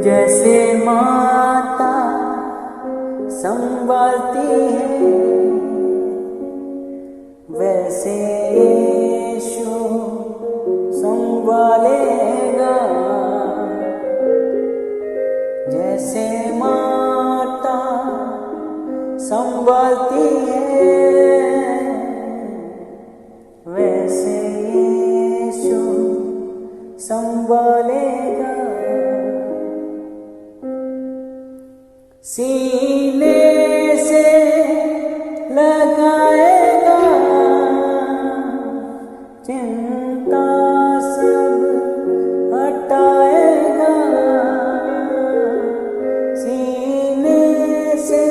जैसे माता संभालती है वैसे यीशु संभालेगा। जैसे माता संभालती है वैसे यीशु संभालेगा। सीने से लगाएगा चिंता सब हटाएगा। सीने से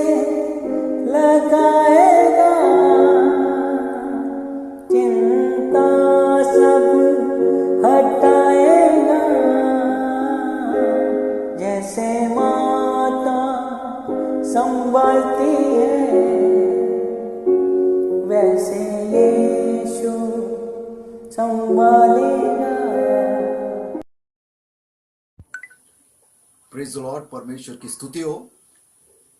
लगाएगा चिंता सब हटाएगा। जैसे माता संभालती है वैसे यीशु संभालेगा। Praise the Lord. परमेश्वर की स्तुति हो।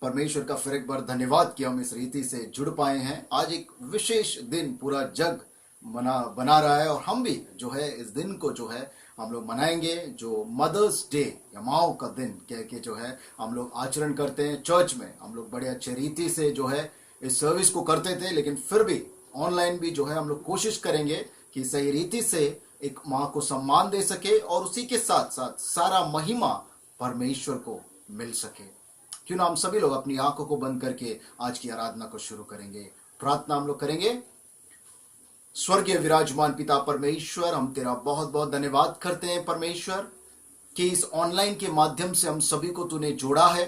परमेश्वर का फिर एक बार धन्यवाद कि हम इस रीति से जुड़ पाए हैं। आज एक विशेष दिन पूरा जग बना रहा है और हम भी जो है इस दिन को जो है हम लोग मनाएंगे, जो मदर्स डे या माओ का दिन कह के जो है हम लोग आचरण करते हैं। चर्च में हम लोग बड़े अच्छे रीति से जो है इस सर्विस को करते थे, लेकिन फिर भी ऑनलाइन भी जो है हम लोग कोशिश करेंगे कि सही रीति से एक माँ को सम्मान दे सके और उसी के साथ साथ सारा महिमा परमेश्वर को मिल सके। क्यों ना हम सभी लोग अपनी आंखों को बंद करके आज की आराधना को शुरू करेंगे। प्रार्थना हम लोग करेंगे। स्वर्गीय विराजमान पिता परमेश्वर, हम तेरा बहुत बहुत धन्यवाद करते हैं परमेश्वर कि इस ऑनलाइन के माध्यम से हम सभी को तूने जोड़ा है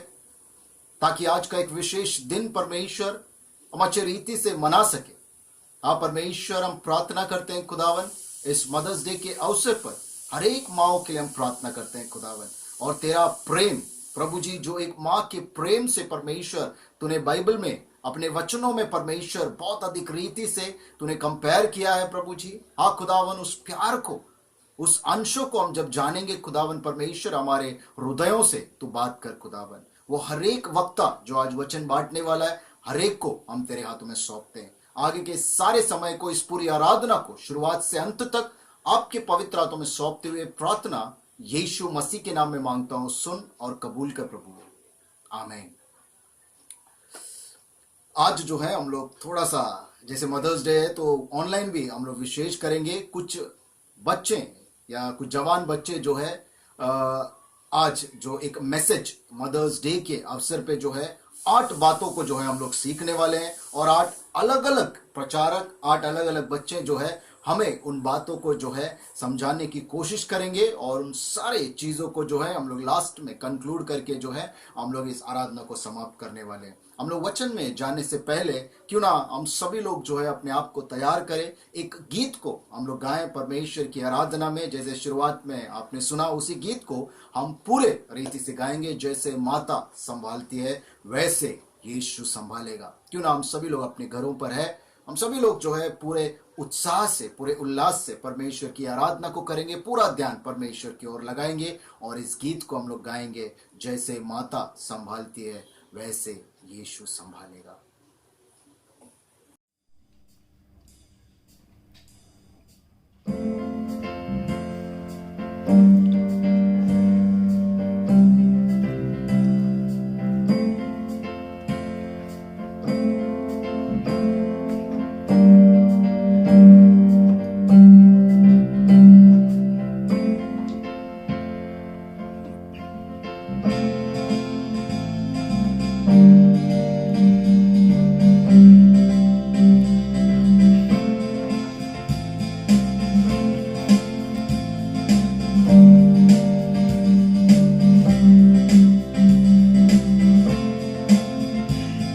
ताकि आज का एक विशेष दिन परमेश्वर हम अच्छे रीति से मना सके। हाँ परमेश्वर, हम प्रार्थना करते हैं खुदावन, इस मदर्स डे के अवसर पर हर एक माओ के लिए हम प्रार्थना करते हैं खुदावन। और तेरा प्रेम प्रभु जी, जो एक माँ के प्रेम से परमेश्वर तूने बाइबल में अपने वचनों में परमेश्वर बहुत अधिक रीति से तूने कंपेयर किया है प्रभु जी। हाँ खुदावन, उस प्यार को, उस अंशों को हम जब जानेंगे खुदावन परमेश्वर, हमारे हृदयों से तू बात कर खुदावन। वो हर एक वक्ता जो आज वचन बांटने वाला है, हर एक को हम तेरे हाथों में सौंपते हैं। आगे के सारे समय को, इस पूरी आराधना को शुरुआत से अंत तक आपके पवित्र हाथों में सौंपते हुए प्रार्थना यीशु मसीह के नाम में मांगता हूं। सुन और कबूल कर प्रभु, आमीन। आज जो है हम लोग थोड़ा सा, जैसे मदर्स डे है तो ऑनलाइन भी हम लोग विशेष करेंगे। कुछ बच्चे या कुछ जवान बच्चे जो है आज जो एक मैसेज मदर्स डे के अवसर पे जो है 8 बातों को जो है हम लोग सीखने वाले हैं और 8 अलग अलग प्रचारक, 8 अलग अलग बच्चे जो है हमें उन बातों को जो है समझाने की कोशिश करेंगे और उन सारे चीज़ों को जो है हम लोग लास्ट में कंक्लूड करके जो है हम लोग इस आराधना को समाप्त करने वाले हैं। हम लोग वचन में जाने से पहले क्यों ना हम सभी लोग जो है अपने आप को तैयार करें, एक गीत को हम लोग गाएं परमेश्वर की आराधना में। जैसे शुरुआत में आपने सुना, उसी गीत को हम पूरे रीति से गाएंगे। जैसे माता संभालती है वैसे यीशु संभालेगा। क्यों ना हम सभी लोग अपने घरों पर है, हम सभी लोग जो है पूरे उत्साह से, पूरे उल्लास से परमेश्वर की आराधना को करेंगे, पूरा ध्यान परमेश्वर की ओर लगाएंगे और इस गीत को हम लोग गाएंगे। जैसे माता संभालती है वैसे यीशु संभालेगा।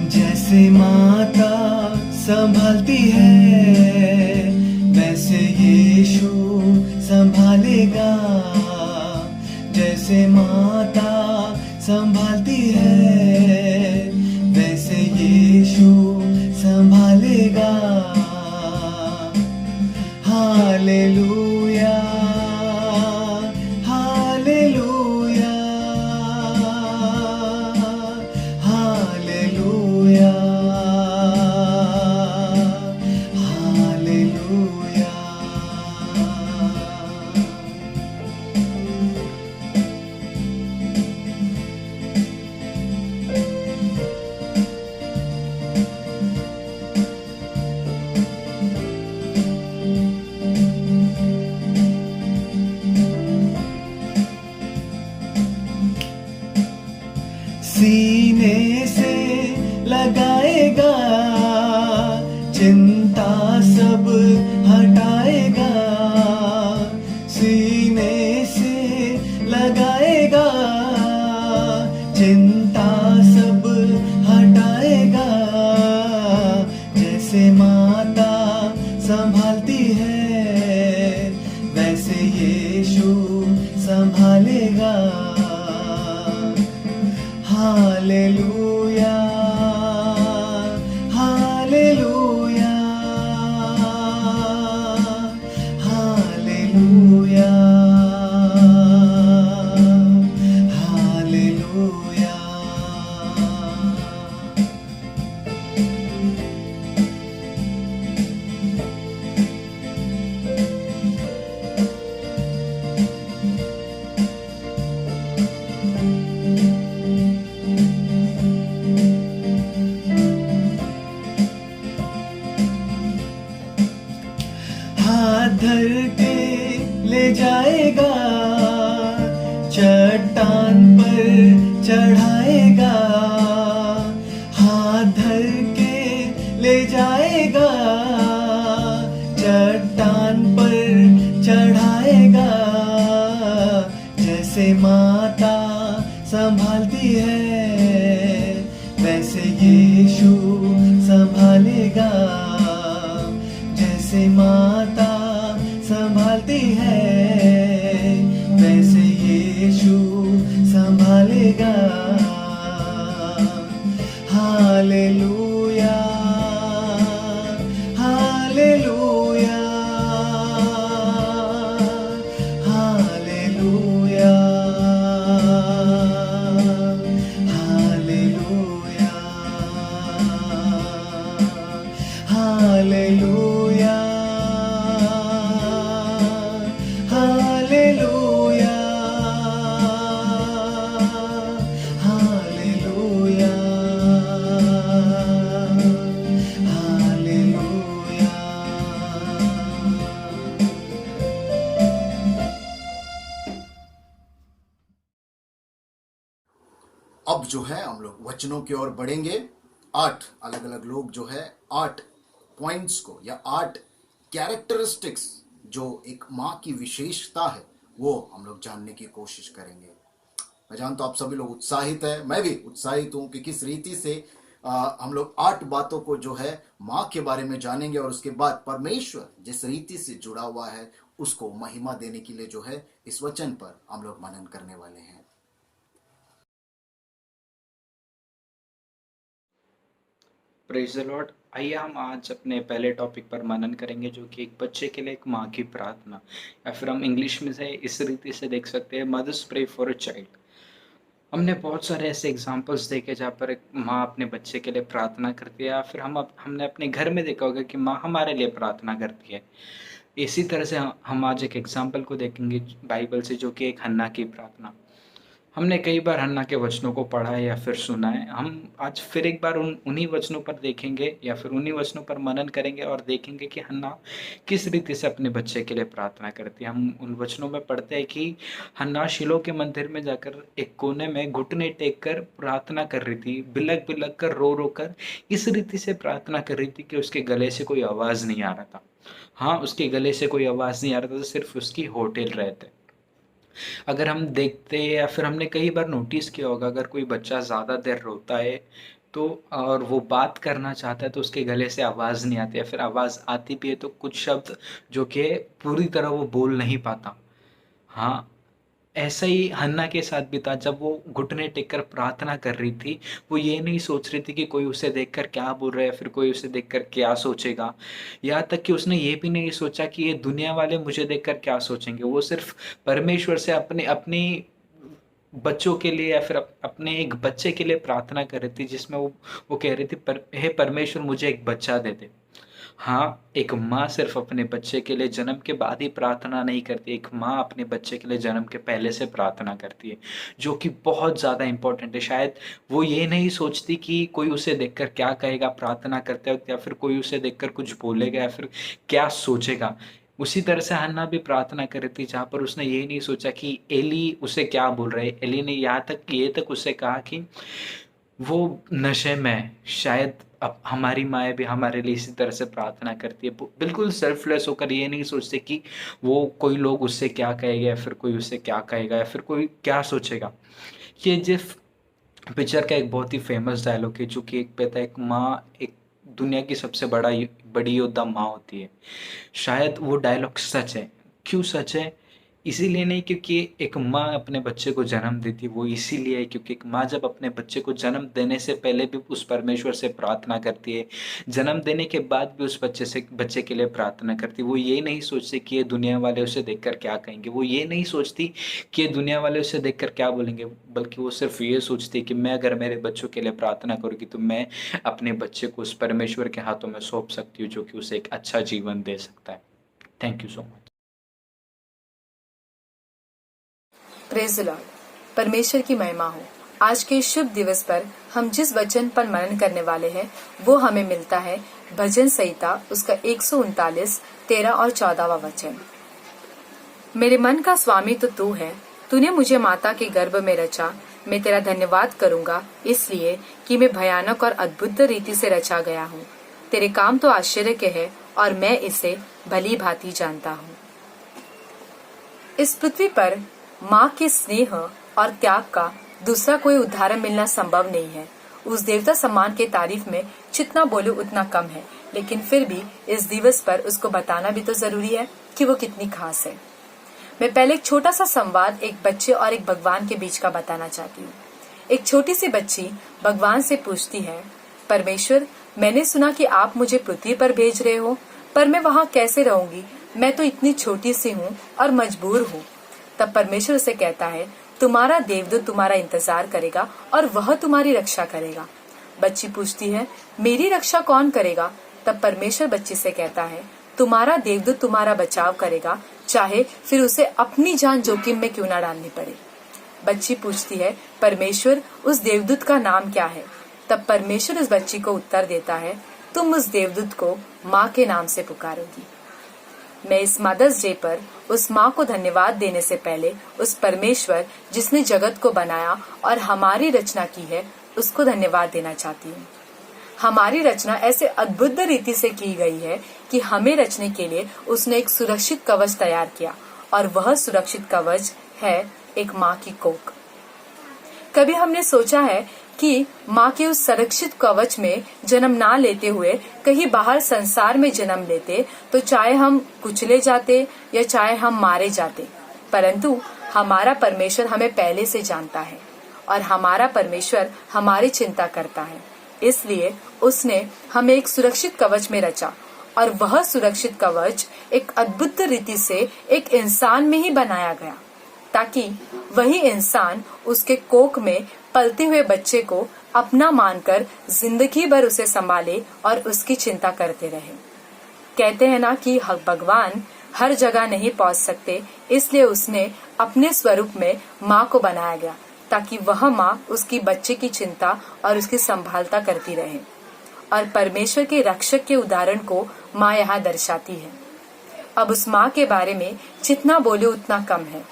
जैसे माता संभालती है वैसे यीशु संभालेगा। जैसे माता संभालती है वैसे यीशु संभालेगा। हालेलुया, हालेलुया, ले जाएगा, चट्टान पर चढ़ाएगा, हाथ धर के ले जाएगा, चट्टान पर चढ़ाएगा। जैसे माता संभालती है वैसे यीशु संभालेगा। जैसे माता संभालती है वैसे यीशु संभालेगा। Hallelujah, hallelujah, hallelujah, hallelujah, hallelujah, hallelujah, hallelujah, hallelujah. अब जो है हम लोग वचनों की ओर बढ़ेंगे। 8 अलग अलग लोग जो है 8 पॉइंट्स को या 8 कैरेक्टरिस्टिक्स जो एक माँ की विशेषता है वो हम लोग जानने की कोशिश करेंगे। मैं जानता हूं आप सभी लोग उत्साहित है, मैं भी उत्साहित हूं कि किस रीति से हम लोग 8 बातों को जो है माँ के बारे में जानेंगे और उसके बाद परमेश्वर जिस रीति से जुड़ा हुआ है उसको महिमा देने के लिए जो है इस वचन पर हम लोग मनन करने वाले हैं। Praise the Lord. आइए हम आज अपने पहले टॉपिक पर मनन करेंगे जो कि एक बच्चे के लिए एक माँ की प्रार्थना, या फिर हम इंग्लिश में से इस रीति से देख सकते हैं, mothers pray for a child. हमने बहुत सारे ऐसे एग्जांपल्स देखे जहाँ पर एक माँ अपने बच्चे के लिए प्रार्थना करती है, या फिर हमने अपने घर में देखा होगा कि माँ हमारे लिए प्रार्थना करती है। इसी तरह से हम आज एक एग्जाम्पल को देखेंगे बाइबल से जो कि एक हन्ना की प्रार्थना। हमने कई बार हन्ना के वचनों को पढ़ा है या फिर सुना है। हम आज फिर एक बार उन्हीं वचनों पर देखेंगे या फिर उन्हीं वचनों पर मनन करेंगे और देखेंगे कि हन्ना किस रीति से अपने बच्चे के लिए प्रार्थना करती है। हम उन वचनों में पढ़ते हैं कि हन्ना शिलो के मंदिर में जाकर एक कोने में घुटने टेक कर प्रार्थना कर रही थी, बिलक बिलक कर रो रो कर इस रीति से प्रार्थना कर रही थी कि उसके गले से कोई आवाज़ नहीं आ रहा था। हाँ, उसके गले से कोई आवाज़ नहीं आ रहा था, तो सिर्फ उसकी होठ हिल रहे थे। अगर हम देखते हैं या फिर हमने कई बार नोटिस किया होगा, अगर कोई बच्चा ज़्यादा देर रोता है तो और वो बात करना चाहता है तो उसके गले से आवाज़ नहीं आती, या फिर आवाज़ आती भी है तो कुछ शब्द जो कि पूरी तरह वो बोल नहीं पाता। हाँ, ऐसा ही हन्ना के साथ भी था। जब वो घुटने टेक कर प्रार्थना कर रही थी, वो ये नहीं सोच रही थी कि कोई उसे देखकर क्या बोल रहा है, फिर कोई उसे देखकर क्या सोचेगा। यहाँ तक कि उसने ये भी नहीं सोचा कि ये दुनिया वाले मुझे देखकर क्या सोचेंगे। वो सिर्फ परमेश्वर से अपने अपनी बच्चों के लिए या फिर अपने एक बच्चे के लिए प्रार्थना कर रही थी, जिसमें वो कह रही थी, हे परमेश्वर मुझे एक बच्चा दे दे। हाँ, एक माँ सिर्फ अपने बच्चे के लिए जन्म के बाद ही प्रार्थना नहीं करती, एक माँ अपने बच्चे के लिए जन्म के पहले से प्रार्थना करती है, जो कि बहुत ज़्यादा इम्पोर्टेंट है। शायद वो ये नहीं सोचती कि कोई उसे देखकर क्या कहेगा प्रार्थना करते वक्त, या फिर कोई उसे देखकर कुछ बोलेगा या फिर क्या सोचेगा। उसी तरह से हन्ना भी प्रार्थना कर रही थी, जहाँ पर उसने ये नहीं सोचा कि एली उसे क्या बोल रहे। एली ने यहाँ तक ये तक उससे कहा कि वो नशे में। शायद अब हमारी माएँ भी हमारे लिए इसी तरह से प्रार्थना करती है, बिल्कुल सेल्फलेस होकर, ये नहीं सोचते कि वो कोई लोग उससे क्या कहेगा या फिर कोई उससे क्या कहेगा या फिर कोई क्या सोचेगा। ये जिस पिक्चर का एक बहुत ही फेमस डायलॉग है, जो कि एक पे था, एक माँ एक दुनिया की सबसे बड़ी योद्धा माँ होती है। शायद वो डायलॉग सच है। क्यों सच है? इसीलिए नहीं क्योंकि एक माँ अपने बच्चे को जन्म देती, वो इसीलिए है क्योंकि एक माँ जब अपने बच्चे को जन्म देने से पहले भी उस परमेश्वर से प्रार्थना करती है, जन्म देने के बाद भी उस बच्चे के लिए प्रार्थना करती है। वो ये नहीं सोचती कि ये दुनिया वाले उसे देखकर क्या कहेंगे, वो ये नहीं सोचती कि ये दुनिया वाले उसे देखकर क्या बोलेंगे, बल्कि वो सिर्फ ये सोचती कि मैं अगर मेरे बच्चों के लिए प्रार्थना करूँगी तो मैं अपने बच्चे को उस परमेश्वर के हाथों में सौंप सकती हूँ, जो कि उसे एक अच्छा जीवन दे सकता है। Thank you so much. Praise the Lord. परमेश्वर की महिमा हो। आज के शुभ दिवस पर हम जिस वचन पर मनन करने वाले हैं वो हमें मिलता है भजन संहिता उसका 139 13 और 14वां वचन। मेरे मन का स्वामी तो तू है, तूने मुझे माता के गर्भ में रचा। मैं तेरा धन्यवाद करूंगा इसलिए कि मैं भयानक और अद्भुत रीति से रचा गया हूँ। तेरे काम तो आश्चर्य के हैं और मैं इसे भली भांति जानता हूँ। इस पृथ्वी पर माँ के स्नेह और त्याग का दूसरा कोई उदाहरण मिलना संभव नहीं है। उस देवता सम्मान के तारीफ में जितना बोलूं उतना कम है, लेकिन फिर भी इस दिवस पर उसको बताना भी तो जरूरी है कि वो कितनी खास है। मैं पहले एक छोटा सा संवाद एक बच्चे और एक भगवान के बीच का बताना चाहती हूँ। एक छोटी सी बच्ची भगवान से पूछती है, परमेश्वर, मैंने सुना कि आप मुझे पृथ्वी पर भेज रहे हो, पर मैं वहाँ कैसे रहूंगी? मैं तो इतनी छोटी सी हूँ और मजबूर हूँ। तब परमेश्वर उसे कहता है, तुम्हारा देवदूत तुम्हारा इंतजार करेगा और वह तुम्हारी रक्षा करेगा। बच्ची पूछती है, मेरी रक्षा कौन करेगा? तब परमेश्वर बच्ची से कहता है, तुम्हारा देवदूत तुम्हारा बचाव करेगा, चाहे फिर उसे अपनी जान जोखिम में क्यों ना डालनी पड़े। बच्ची पूछती है, परमेश्वर, उस देवदूत का नाम क्या है? तब परमेश्वर उस बच्ची को उत्तर देता है, तुम उस देवदूत को माँ के नाम से पुकारोगी। मैं इस मदर्स डे पर उस माँ को धन्यवाद देने से पहले उस परमेश्वर जिसने जगत को बनाया और हमारी रचना की है, उसको धन्यवाद देना चाहती हूँ। हमारी रचना ऐसे अद्भुत रीति से की गई है कि हमें रचने के लिए उसने एक सुरक्षित कवच तैयार किया, और वह सुरक्षित कवच है एक माँ की कोख। कभी हमने सोचा है कि माँ के उस सुरक्षित कवच में जन्म ना लेते हुए कहीं बाहर संसार में जन्म लेते तो चाहे हम कुचले जाते या चाहे हम मारे जाते, परंतु हमारा परमेश्वर हमें पहले से जानता है और हमारा परमेश्वर हमारी चिंता करता है। इसलिए उसने हमें एक सुरक्षित कवच में रचा, और वह सुरक्षित कवच एक अद्भुत रीति से एक इंसान में ही बनाया गया, ताकि वही इंसान उसके कोख में पलते हुए बच्चे को अपना मानकर जिंदगी भर उसे संभाले और उसकी चिंता करते रहे। कहते हैं ना कि भगवान हर जगह नहीं पहुंच सकते, इसलिए उसने अपने स्वरूप में माँ को बनाया गया, ताकि वह माँ उसकी बच्चे की चिंता और उसकी संभालता करती रहे। और परमेश्वर के रक्षक के उदाहरण को माँ यहाँ दर्शाती है। अब उस माँ के बारे में जितना बोले उतना कम है।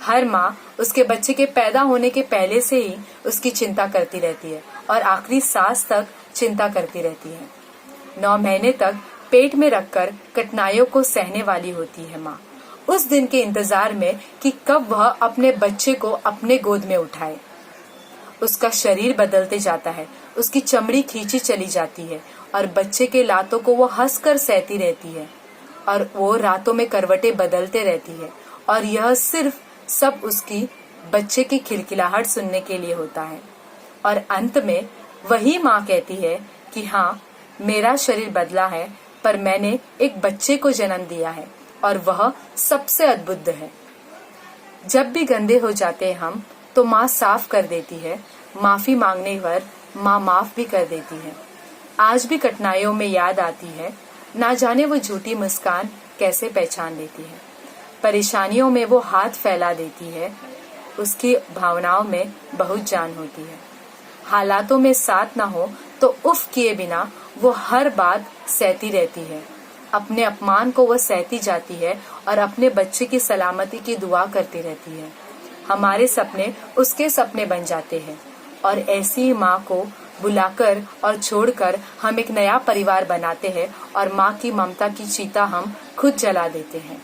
हर माँ उसके बच्चे के पैदा होने के पहले से ही उसकी चिंता करती रहती है और आखिरी सांस तक चिंता करती रहती है। 9 महीने तक पेट में रखकर कठिनाइयों को सहने वाली होती है माँ, उस दिन के इंतजार में कि कब वह अपने बच्चे को अपने गोद में उठाए। उसका शरीर बदलते जाता है, उसकी चमड़ी खींची चली जाती है और बच्चे के लातों को वो हंसकर सहती रहती है, और वो रातों में करवटें बदलते रहती है, और यह सिर्फ सब उसकी बच्चे की खिलखिलाहट सुनने के लिए होता है। और अंत में वही माँ कहती है कि हाँ, मेरा शरीर बदला है, पर मैंने एक बच्चे को जन्म दिया है और वह सबसे अद्भुत है। जब भी गंदे हो जाते हैं हम, तो माँ साफ कर देती है। माफी मांगने पर माँ माफ भी कर देती है। आज भी कठिनाइयों में याद आती है, ना जाने वो झूठी मुस्कान कैसे पहचान लेती है। परेशानियों में वो हाथ फैला देती है, उसकी भावनाओं में बहुत जान होती है। हालातों में साथ ना हो तो उफ किए बिना वो हर बात सहती रहती है। अपने अपमान को वो सहती जाती है और अपने बच्चे की सलामती की दुआ करती रहती है। हमारे सपने उसके सपने बन जाते हैं, और ऐसी माँ को बुलाकर और छोड़कर हम एक नया परिवार बनाते हैं, और माँ की ममता की चिता हम खुद जला देते हैं।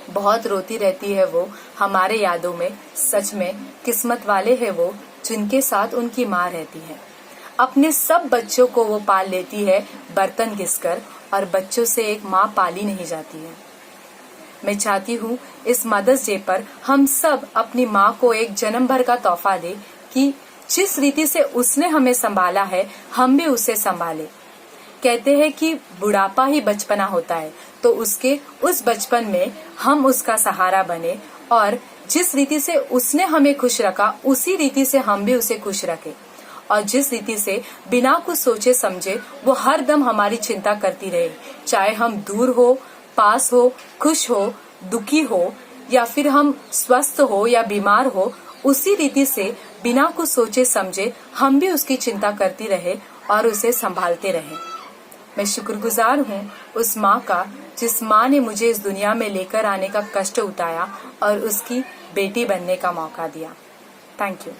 बहुत रोती रहती है वो हमारे यादों में। सच में किस्मत वाले हैं वो जिनके साथ उनकी माँ रहती है। अपने सब बच्चों को वो पाल लेती है बर्तन घिसकर, और बच्चों से एक माँ पाली नहीं जाती है। मैं चाहती हूँ इस मदर्स डे पर हम सब अपनी माँ को एक जन्म भर का तोहफा दे कि जिस रीति से उसने हमें संभाला है, हम भी उसे संभाले। कहते हैं कि बुढ़ापा ही बचपना होता है, तो उसके उस बचपन में हम उसका सहारा बने, और जिस रीति से उसने हमें खुश रखा उसी रीति से हम भी उसे खुश रखें। और जिस रीति से बिना कुछ सोचे समझे वो हर दम हमारी चिंता करती रहे, चाहे हम दूर हो, पास हो, खुश हो, दुखी हो, या फिर हम स्वस्थ हो या बीमार हो, उसी रीति से बिना कुछ सोचे समझे हम भी उसकी चिंता करती रहे और उसे संभालते रहे। मैं शुक्रगुजार हूँ उस माँ का जिस माँ ने मुझे इस दुनिया में लेकर आने का कष्ट उठाया और उसकी बेटी बनने का मौका दिया। Thank you.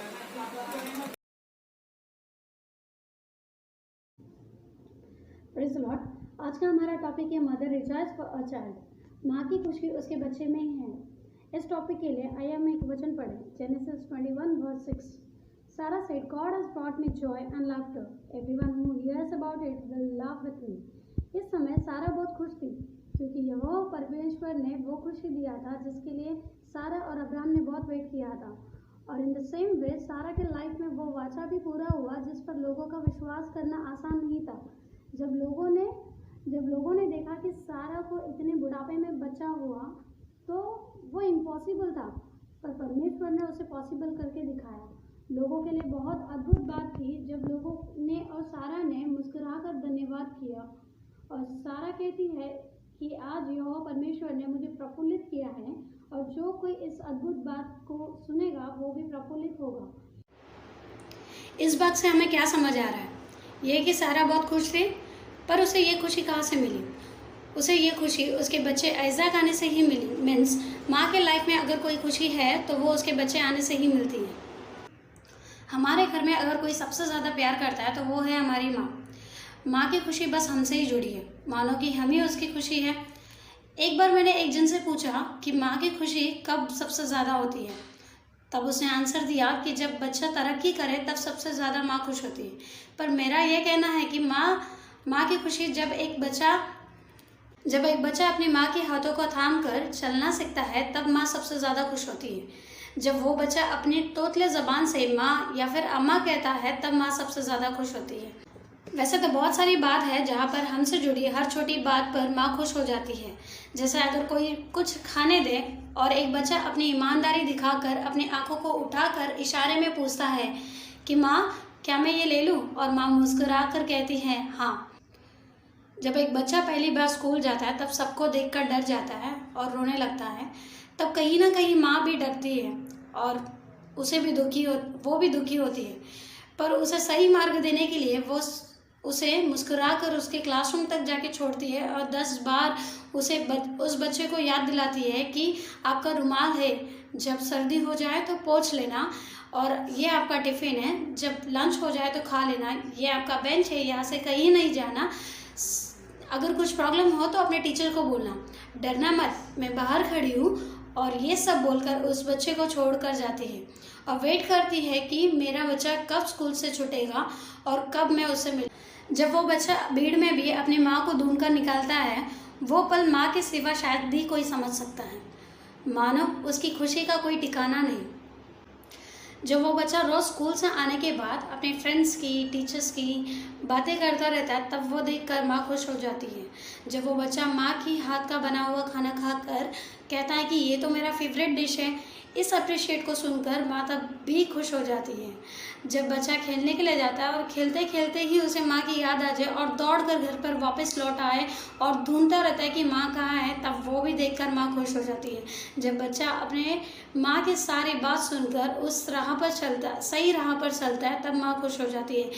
Praise the Lord. आज का हमारा टॉपिक है mother rejoice for a child. माँ की खुशी उसके बच्चे में ही है। इस टॉपिक के लिए आइए हम एक वचन पढ़ें। Genesis 21:6। Sarah said, God has brought me joy and laughter. Everyone who hears about it will laugh with me. इस समय सारा बहुत खुश थी क्योंकि यहोवा परमेश्वर ने वो खुशी दिया था जिसके लिए सारा और अब्राहम ने बहुत वेट किया था। और इन द सेम वे सारा के लाइफ में वो वाचा भी पूरा हुआ जिस पर लोगों का विश्वास करना आसान नहीं था। जब लोगों ने देखा कि सारा को इतने बुढ़ापे में बच्चा हुआ तो वो इम्पॉसिबल था, पर परमेश्वर ने उसे पॉसिबल करके दिखाया। लोगों के लिए बहुत अद्भुत बात थी जब लोगों ने और सारा ने मुस्कुराकर धन्यवाद किया। और सारा कहती है कि आज यहोवा परमेश्वर ने मुझे प्रफुल्लित किया है और जो कोई इस अद्भुत बात को सुनेगा वो भी प्रफुल्लित होगा। इस बात से हमें क्या समझ आ रहा है? ये कि सारा बहुत खुश थी, पर उसे ये खुशी कहाँ से मिली? उसे ये खुशी उसके बच्चे आइज़ाक आने से ही मिली। मीन्स माँ के लाइफ में अगर कोई खुशी है तो वो उसके बच्चे आने से ही मिलती है। हमारे घर में अगर कोई सबसे ज़्यादा प्यार करता है तो वो है हमारी माँ। माँ की खुशी बस हमसे ही जुड़ी है, मानो कि हम ही उसकी खुशी है। एक बार मैंने एक जन से पूछा कि माँ की खुशी कब सबसे ज़्यादा होती है, तब उसने आंसर दिया कि जब बच्चा तरक्की करे तब सबसे ज़्यादा माँ खुश होती है। पर मेरा ये कहना है कि माँ की खुशी जब एक बच्चा अपनी माँ के हाथों को थाम कर चलना सीखता है तब माँ सबसे ज़्यादा खुश होती है। जब वो बच्चा अपनी तोतले ज़बान से माँ या फिर अम्मा कहता है तब माँ सबसे ज़्यादा खुश होती है। वैसे तो बहुत सारी बात है जहाँ पर हमसे जुड़ी हर छोटी बात पर माँ खुश हो जाती है। जैसे अगर कोई कुछ खाने दे और एक बच्चा अपनी ईमानदारी दिखाकर अपनी आंखों को उठाकर इशारे में पूछता है कि माँ क्या मैं ये ले लूँ, और माँ मुस्कुरा कर कहती है हाँ। जब एक बच्चा पहली बार स्कूल जाता है तब सबको देखकर डर जाता है और रोने लगता है। तब कहीं ना कहीं माँ भी डरती है और वो भी दुखी होती है, पर उसे सही मार्ग देने के लिए वो उसे मुस्कुराकर उसके क्लासरूम तक जाके छोड़ती है और 10 बार उस बच्चे को याद दिलाती है कि आपका रुमाल है, जब सर्दी हो जाए तो पोंछ लेना, और ये आपका टिफ़िन है, जब लंच हो जाए तो खा लेना, ये आपका बेंच है, यहाँ से कहीं नहीं जाना, अगर कुछ प्रॉब्लम हो तो अपने टीचर को बोलना, डरना मत, मैं बाहर खड़ी हूँ। और ये सब बोलकर उस बच्चे को छोड़कर जाती है और वेट करती है कि मेरा बच्चा कब स्कूल से छूटेगा और कब मैं उससे मिल। जब वो बच्चा भीड़ में भी अपनी माँ को ढूंढकर निकालता है, वो पल माँ के सिवा शायद भी कोई समझ सकता है। मानो उसकी खुशी का कोई ठिकाना नहीं। जब वो बच्चा रोज़ स्कूल से आने के बाद अपने फ्रेंड्स की, टीचर्स की बातें करता रहता है, तब वो देखकर माँ खुश हो जाती है। जब वो बच्चा माँ की हाथ का बना हुआ खाना खाकर कहता है कि ये तो मेरा फेवरेट डिश है, इस अप्रिशिएट को सुनकर माँ तब भी खुश हो जाती है। जब बच्चा खेलने के लिए जाता है और खेलते खेलते ही उसे माँ की याद आ जाए और दौड़कर घर पर वापस लौट आए और ढूंढता रहता है कि माँ कहाँ है, तब वो भी देखकर माँ खुश हो जाती है। जब बच्चा अपने माँ की सारी बात सुनकर उस सही राह पर चलता है, तब माँ खुश हो जाती है।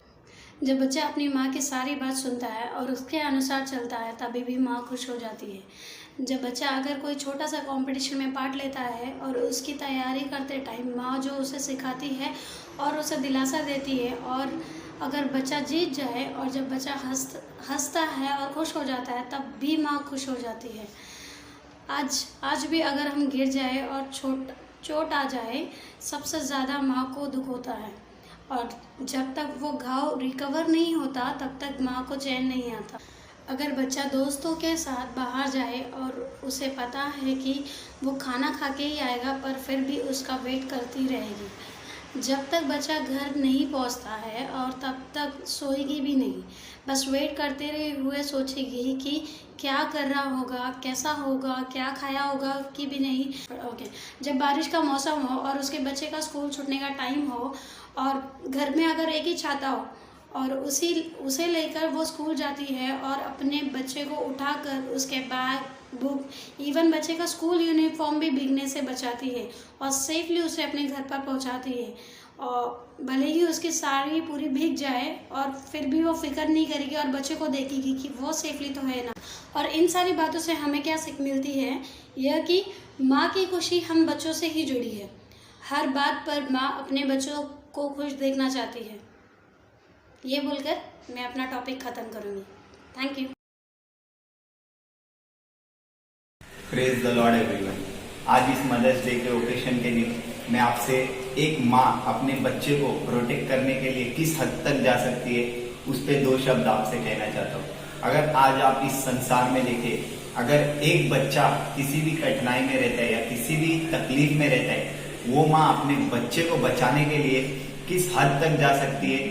जब बच्चा अपनी माँ की सारी बात सुनता है और उसके अनुसार चलता है, तभी भी माँ खुश हो जाती है। जब बच्चा अगर कोई छोटा सा कंपटीशन में पार्ट लेता है और उसकी तैयारी करते टाइम माँ जो उसे सिखाती है और उसे दिलासा देती है, और अगर बच्चा जीत जाए और जब बच्चा हंसता है और खुश हो जाता है, तब भी माँ खुश हो जाती है। आज भी अगर हम गिर जाए और चोट आ जाए, सबसे ज़्यादा माँ को दुख होता है, और जब तक वो घाव रिकवर नहीं होता तब तक माँ को चैन नहीं आता। अगर बच्चा दोस्तों के साथ बाहर जाए और उसे पता है कि वो खाना खा के ही आएगा, पर फिर भी उसका वेट करती रहेगी। जब तक बच्चा घर नहीं पहुंचता है और तब तक सोएगी भी नहीं, बस वेट करते रहे हुए सोचेगी कि क्या कर रहा होगा, कैसा होगा, क्या खाया होगा कि भी नहीं। जब बारिश का मौसम हो और उसके बच्चे का स्कूल छूटने का टाइम हो और घर में अगर एक ही छाता हो और उसे लेकर वो स्कूल जाती है और अपने बच्चे को उठाकर उसके बैग, बुक, इवन बच्चे का स्कूल यूनिफॉर्म भी भीगने से बचाती है और सेफली उसे अपने घर पर पहुंचाती है। और भले ही उसकी साड़ी पूरी भीग जाए और फिर भी वो फिक्र नहीं करेगी और बच्चे को देखेगी कि वो सेफली तो है ना। और इन सारी बातों से हमें क्या सीख मिलती है, यह कि माँ की खुशी हम बच्चों से ही जुड़ी है। हर बात पर माँ अपने बच्चों को खुश देखना चाहती है। ये बोलकर मैं अपना टॉपिक ख़त्म करूँगी। Thank you. Praise the Lord everyone. आज इस मदर्स डे के ओकेशन के दिन मैं आपसे एक माँ अपने बच्चे को प्रोटेक्ट करने के लिए किस हद तक जा सकती है उस पे 2 शब्द आपसे कहना चाहता हूँ। अगर आज आप इस संसार में देखें, अगर एक बच्चा किसी भी कठिनाई में रहता है या किसी भी तकलीफ में रहता है, वो माँ अपने बच्चे को बचाने के लिए किस हद तक जा सकती है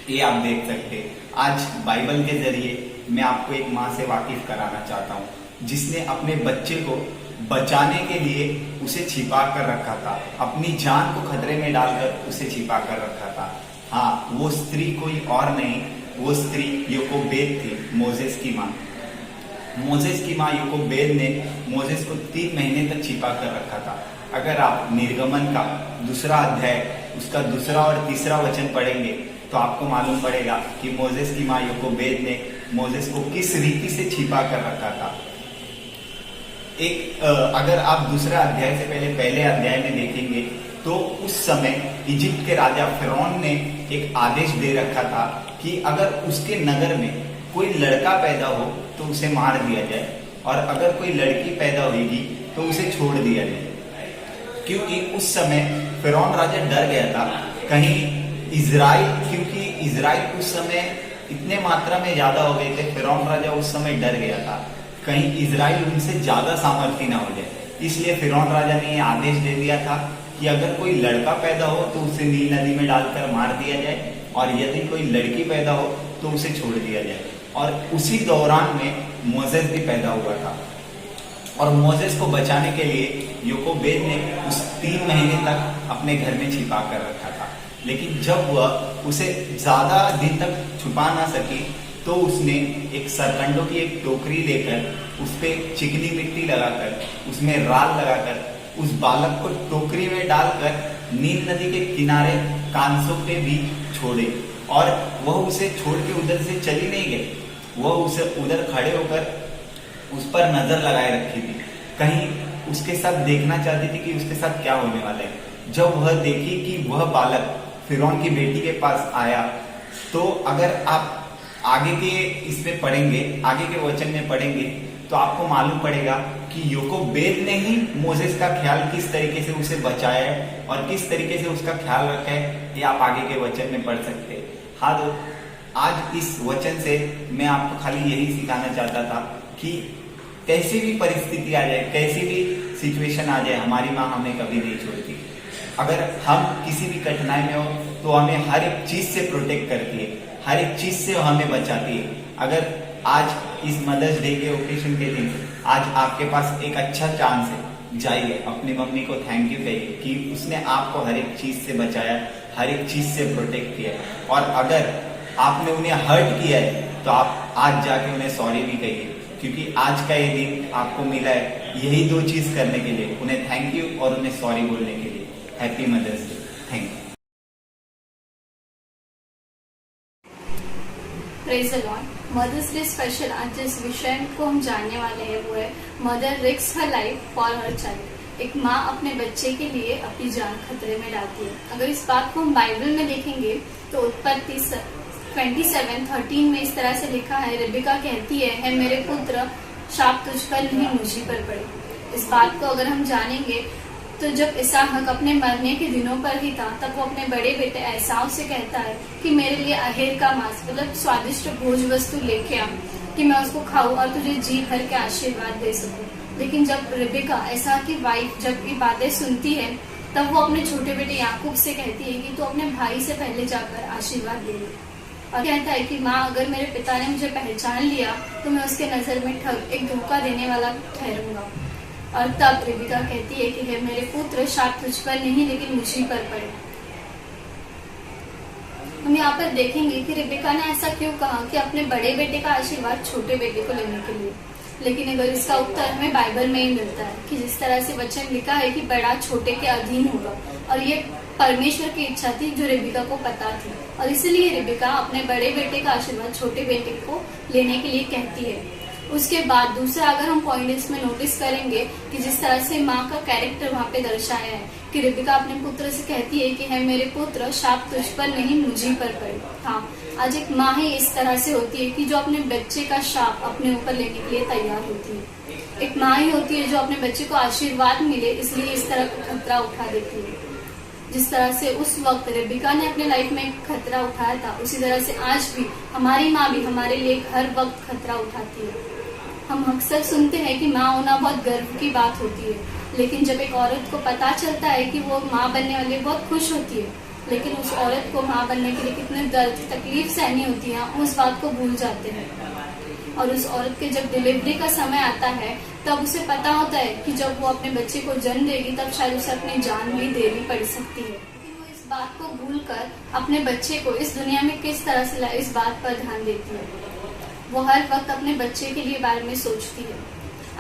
ये आप देख सकते हैं। आज बाइबल के जरिए मैं आपको एक माँ से वाकिफ कराना चाहता हूँ जिसने अपने बच्चे को बचाने के लिए उसे छिपा कर रखा था, अपनी जान को खतरे में डालकर उसे छिपा कर रखा था। हाँ, वो स्त्री कोई और नहीं, वो स्त्री योकोबेद थी, मोजेस की माँ। मोजेस की माँ योकोबेद ने मोजेस को 3 महीने तक छिपा कर रखा था। अगर आप निर्गमन का 2 अध्याय उसका 2 और 3 वचन पढ़ेंगे तो आपको मालूम पड़ेगा कि मोजेस की माँ योकोबेद ने मोजेस को किस रीति से छिपा कर रखा था। अगर आप 2 अध्याय से पहले अध्याय में देखेंगे तो उस समय इजिप्ट के राजा फिरौन ने एक आदेश दे रखा था कि अगर उसके नगर में कोई लड़का पैदा हो तो उसे मार दिया जाए और अगर कोई लड़की पैदा होगी तो उसे छोड़ दिया जाए, क्योंकि उस समय फिरौन राजा डर गया था कहीं इजराइल, क्योंकि इजराइल उस समय इतने मात्रा में ज्यादा हो गए थे। फिरौन राजा उस समय डर गया था कहीं इजराइल उनसे ज्यादा सामर्थ्य ना हो जाए, इसलिए फिरौन राजा ने यह आदेश दे दिया था कि अगर कोई लड़का पैदा हो तो उसे नील नदी में डालकर मार दिया जाए और यदि कोई लड़की पैदा हो तो उसे छोड़ दिया जाए। और उसी दौरान में मोजेस भी पैदा हुआ था और मोजेस को बचाने के लिए योकोबेद ने उस 3 महीने तक अपने घर में छिपा कर रखा था। लेकिन जब वह उसे ज्यादा दिन तक छुपा ना सकी तो उसने एक सरकंडों की एक टोकरी लेकर उस पे चिकनी मिट्टी लगाकर उसमें राल लगाकर उस बालक को टोकरी में डालकर नील नदी के किनारे कांसों पे भी छोड़े और वह उसे छोड़ के उधर से चली नहीं गई। वह उसे उधर खड़े होकर उस पर नजर लगाए रखी थी, कहीं उसके साथ देखना चाहती थी कि उसके साथ क्या होने वाला है। जब वह देखी कि वह बालक फिरौन की बेटी के पास आया तो अगर आप आगे के इसमें पढ़ेंगे, आगे के वचन में पढ़ेंगे तो आपको मालूम पड़ेगा कि योकोबेद ने ही मोजेस का ख्याल किस तरीके से उसे बचाया है और किस तरीके से उसका ख्याल रखा है, ये आप आगे के वचन में पढ़ सकते हैं। हाँ, तो आज इस वचन से मैं आपको खाली यही सिखाना चाहता था कि कैसी भी परिस्थिति आ जाए, कैसी भी सिचुएशन आ जाए, हमारी माँ हमें कभी नहीं छोड़ती। अगर हम किसी भी कठिनाई में हो तो हमें हर एक चीज से प्रोटेक्ट करती है, हर एक चीज से हमें बचाती है। अगर आज इस मदर्स डे के ओकेशन के दिन आज आपके पास एक अच्छा चांस है, जाइए अपनी मम्मी को थैंक यू कहिए कि उसने आपको हर एक चीज से बचाया, हर एक चीज से प्रोटेक्ट किया। और अगर आपने उन्हें हर्ट किया है तो आप आज जाके उन्हें सॉरी भी कहिए, क्योंकि आज का ये दिन आपको मिला है यही 2 चीज करने के लिए, उन्हें थैंक यू और उन्हें सॉरी बोलने के लिए। Happy mother's day. Thank you. Praise the lord. Mother's day special आज जिस विषय को हम जानने वाले हैं वो है mother risk her life for her child. एक माँ अपने बच्चे के लिए अपनी जान खतरे में डालती है। अगर इस बात को हम बाइबल में देखेंगे तो उत्पत्ति 27:13 में इस तरह से लिखा है, रिबिका कहती है मेरे पुत्र शाप तुझ पर नहीं मुझी पर पड़े। इस बात को अगर हम जानेंगे तो जब इसहाक अपने मरने के दिनों पर ही था तब वो अपने बड़े बेटे एसाव से कहता है कि मेरे लिए अहेर का मांस मतलब स्वादिष्ट भोज वस्तु लेके आ कि मैं उसको खाऊं और तुझे जी भर के आशीर्वाद दे सकूं। लेकिन जब रिबिका एसाव की वाइफ जब ये बातें सुनती है तब वो अपने छोटे बेटे याकूब से कहती है कि तू अपने भाई से पहले जाकर आशीर्वाद ले ले। और कहता है कि माँ अगर मेरे पिता ने मुझे पहचान लिया तो मैं उसके नजर में ठग एक धोखा देने वाला ठहरूंगा। और तब रिबिका कहती है कि हे मेरे पुत्र शाप तुझ पर नहीं लेकिन मुझी पर पड़े। हम यहाँ पर देखेंगे कि रिबिका ने ऐसा क्यों कहा कि अपने बड़े बेटे का आशीर्वाद छोटे बेटे को लेने के लिए। लेकिन अगर इसका उत्तर हमें बाइबल में ही मिलता है कि जिस तरह से वचन लिखा है कि बड़ा छोटे के अधीन होगा, और ये परमेश्वर की इच्छा थी जो रेबिका को पता थी, और इसीलिए रेबिका अपने बड़े बेटे का आशीर्वाद छोटे बेटे को लेने के लिए कहती है। उसके बाद दूसरा अगर हम पॉइंट इसमें नोटिस करेंगे कि जिस तरह से माँ का कैरेक्टर वहाँ पे दर्शाया है कि रेबिका अपने पुत्र से कहती है कि है मेरे पुत्र, शाप तुझ पर नहीं मुझी पर पड़े। हाँ, आज एक माँ ही इस तरह से होती है कि जो अपने बच्चे का शाप अपने ऊपर लेने के लिए तैयार होती है। एक माँ ही होती है जो अपने बच्चे को आशीर्वाद मिले इसलिए इस तरह का खतरा उठा देती है। जिस तरह से उस वक्त रेबिका ने अपने लाइफ में एक खतरा उठाया था, उसी तरह से आज भी हमारी माँ भी हमारे लिए हर वक्त खतरा उठाती है। हम अक्सर सुनते हैं कि माँ होना बहुत गर्व की बात होती है, लेकिन जब एक औरत को पता चलता है कि वो माँ बनने वाली बहुत खुश होती है, लेकिन उस औरत को माँ बनने के लिए कितने दर्द तकलीफ सहनी होती है, हम उस बात को भूल जाते हैं। और उस औरत के जब डिलीवरी का समय आता है तब उसे पता होता है कि जब वो अपने बच्चे को जन्म देगी तब शायद उसे अपनी जान भी देनी पड़ सकती है, लेकिन वो इस बात को भूलकर अपने बच्चे को इस दुनिया में किस तरह से लाए इस बात पर ध्यान देती है। वो हर वक्त अपने बच्चे के लिए बारे में सोचती है।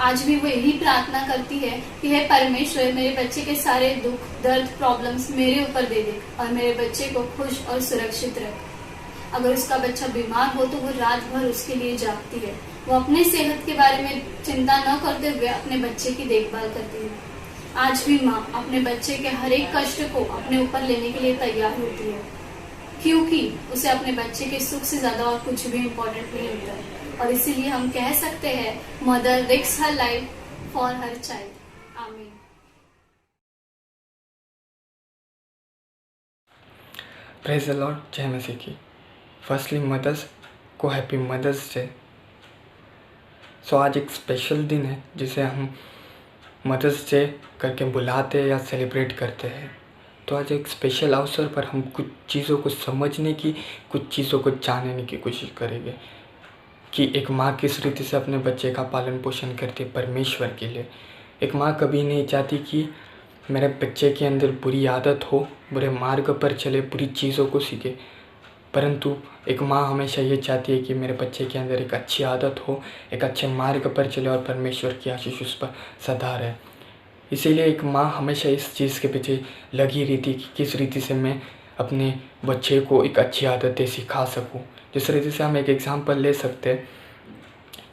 आज भी वो यही प्रार्थना करती है कि हे परमेश्वर, मेरे बच्चे के सारे दुख, दर्द, प्रॉब्लम्स मेरे ऊपर दे दे और मेरे बच्चे को खुश और सुरक्षित रख। अगर उसका बच्चा बीमार हो तो वो रात भर उसके लिए जागती है। वो अपने सेहत के बारे में चिंता न करते हुए अपने बच्चे की देखभाल करती है। आज भी माँ अपने बच्चे के हर एक कष्ट को अपने ऊपर लेने के लिए तैयार होती है, क्योंकि उसे अपने बच्चे के सुख से ज्यादा और कुछ भी इम्पोर्टेंट नहीं होता है। और इसीलिए हम कह सकते हैं mother risk her life for her child. आमीन। प्रेज द लॉर्ड, जय मसीह की। फर्स्टली मदर्स को हैप्पी मदर्स डे। सो आज एक स्पेशल दिन है जिसे हम मदर्स डे करके बुलाते हैं या सेलिब्रेट करते हैं। तो आज एक स्पेशल अवसर पर हम कुछ चीज़ों को समझने की, कुछ चीज़ों को जानने की कोशिश करेंगे कि एक माँ किस रीति से अपने बच्चे का पालन पोषण करती है परमेश्वर के लिए। एक माँ कभी नहीं चाहती कि मेरे बच्चे के अंदर बुरी आदत हो, बुरे मार्ग पर चले, बुरी चीज़ों को सीखे, परंतु एक माँ हमेशा ये चाहती है कि मेरे बच्चे के अंदर एक अच्छी आदत हो, एक अच्छे मार्ग पर चले और परमेश्वर की आशीष उस पर सदा रहे। इसीलिए एक माँ हमेशा इस चीज़ के पीछे लगी रहती कि किस रीति से मैं अपने बच्चे को एक अच्छी आदतें सिखा सकूं। जिस रीति से हम एक एग्जांपल ले सकते हैं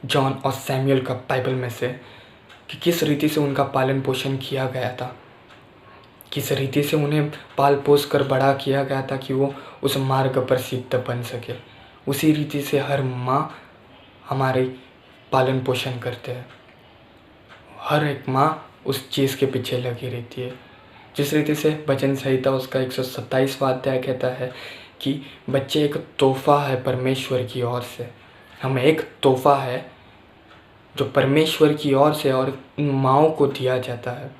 जॉन और सैमुअल का बाइबल में से, कि किस रीति से उनका पालन पोषण किया गया था, किस रीति से उन्हें पाल पोस कर बड़ा किया गया था कि वो उस मार्ग पर सिद्ध बन सके। उसी रीति से हर माँ हमारे पालन पोषण करते हैं। हर एक माँ उस चीज़ के पीछे लगी रहती है। जिस रीति से भजन संहिता उसका 127वां अध्याय कहता है कि बच्चे एक तोहफा है परमेश्वर की ओर से। हमें एक तोहफा है जो परमेश्वर की ओर से और उन माँओं को दिया जाता है,